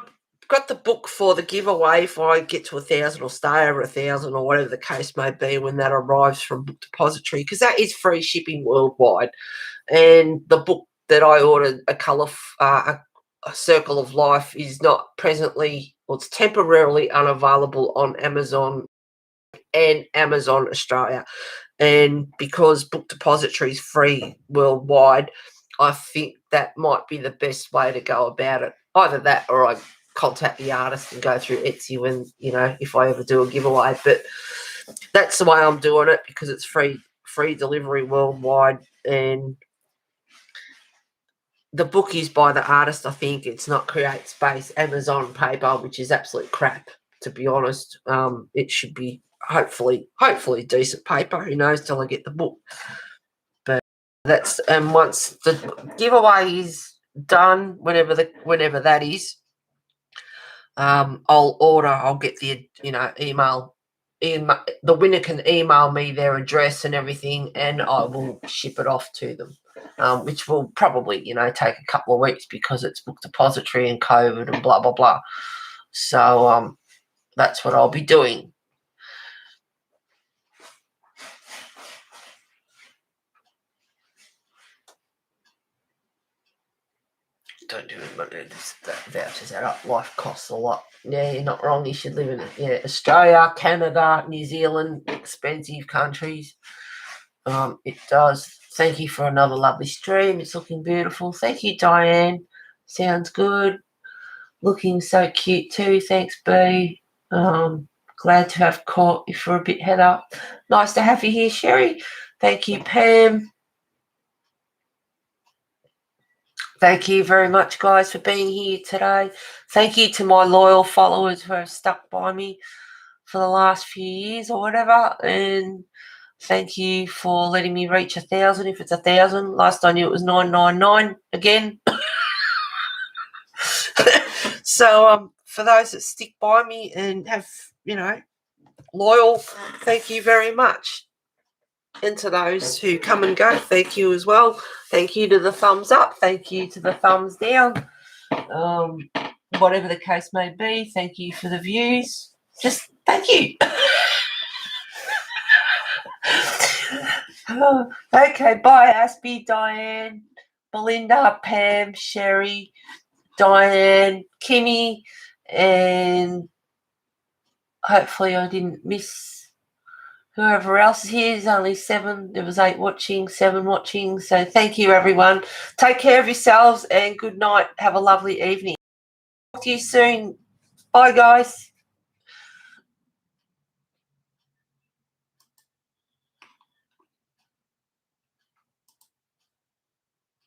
got the book for the giveaway if I get to 1,000 or stay over 1,000 or whatever the case may be when that arrives from Book Depository, because that is free shipping worldwide. And the book that I ordered, a Circle of Life, is not presently, or it's temporarily unavailable on Amazon and Amazon Australia. And because Book Depository is free worldwide, I think that might be the best way to go about it. Either that or I contact the artist and go through Etsy when, you know, if I ever do a giveaway. But that's the way I'm doing it because it's free delivery worldwide. And the book is by the artist, I think. It's not Create Space Amazon paper, which is absolute crap, to be honest. It should be hopefully decent paper. Who knows till I get the book. That's once the giveaway is done, whenever that is, I'll get the email. The winner can email me their address and everything, and I will ship it off to them, which will probably take a couple of weeks because it's book depository and COVID and blah blah blah. So that's what I'll be doing. Don't do it, but that vouchers that up. Life costs a lot. Yeah, you're not wrong. You should live in it. Yeah, Australia, Canada, New Zealand, expensive countries. It does. Thank you for another lovely stream. It's looking beautiful. Thank you, Diane. Sounds good. Looking so cute too. Thanks, B. Glad to have caught you for a bit, Heather. Nice to have you here, Sherry. Thank you, Pam. Thank you very much, guys, for being here today. Thank you to my loyal followers who have stuck by me for the last few years or whatever. And thank you for letting me reach 1,000. If it's 1,000, last I knew it was 999 again. So for those that stick by me and have, loyal, thank you very much. And to those who come and go, thank you as well. Thank you to the thumbs up. Thank you to the thumbs down. Whatever the case may be, thank you for the views. Just thank you. Okay, bye, Aspie, Diane, Belinda, Pam, Sherry, Diane, Kimmy, and hopefully I didn't miss whoever else is here. There's only 7. There was 8 watching, 7 watching. So thank you, everyone. Take care of yourselves and good night. Have a lovely evening. Talk to you soon. Bye, guys.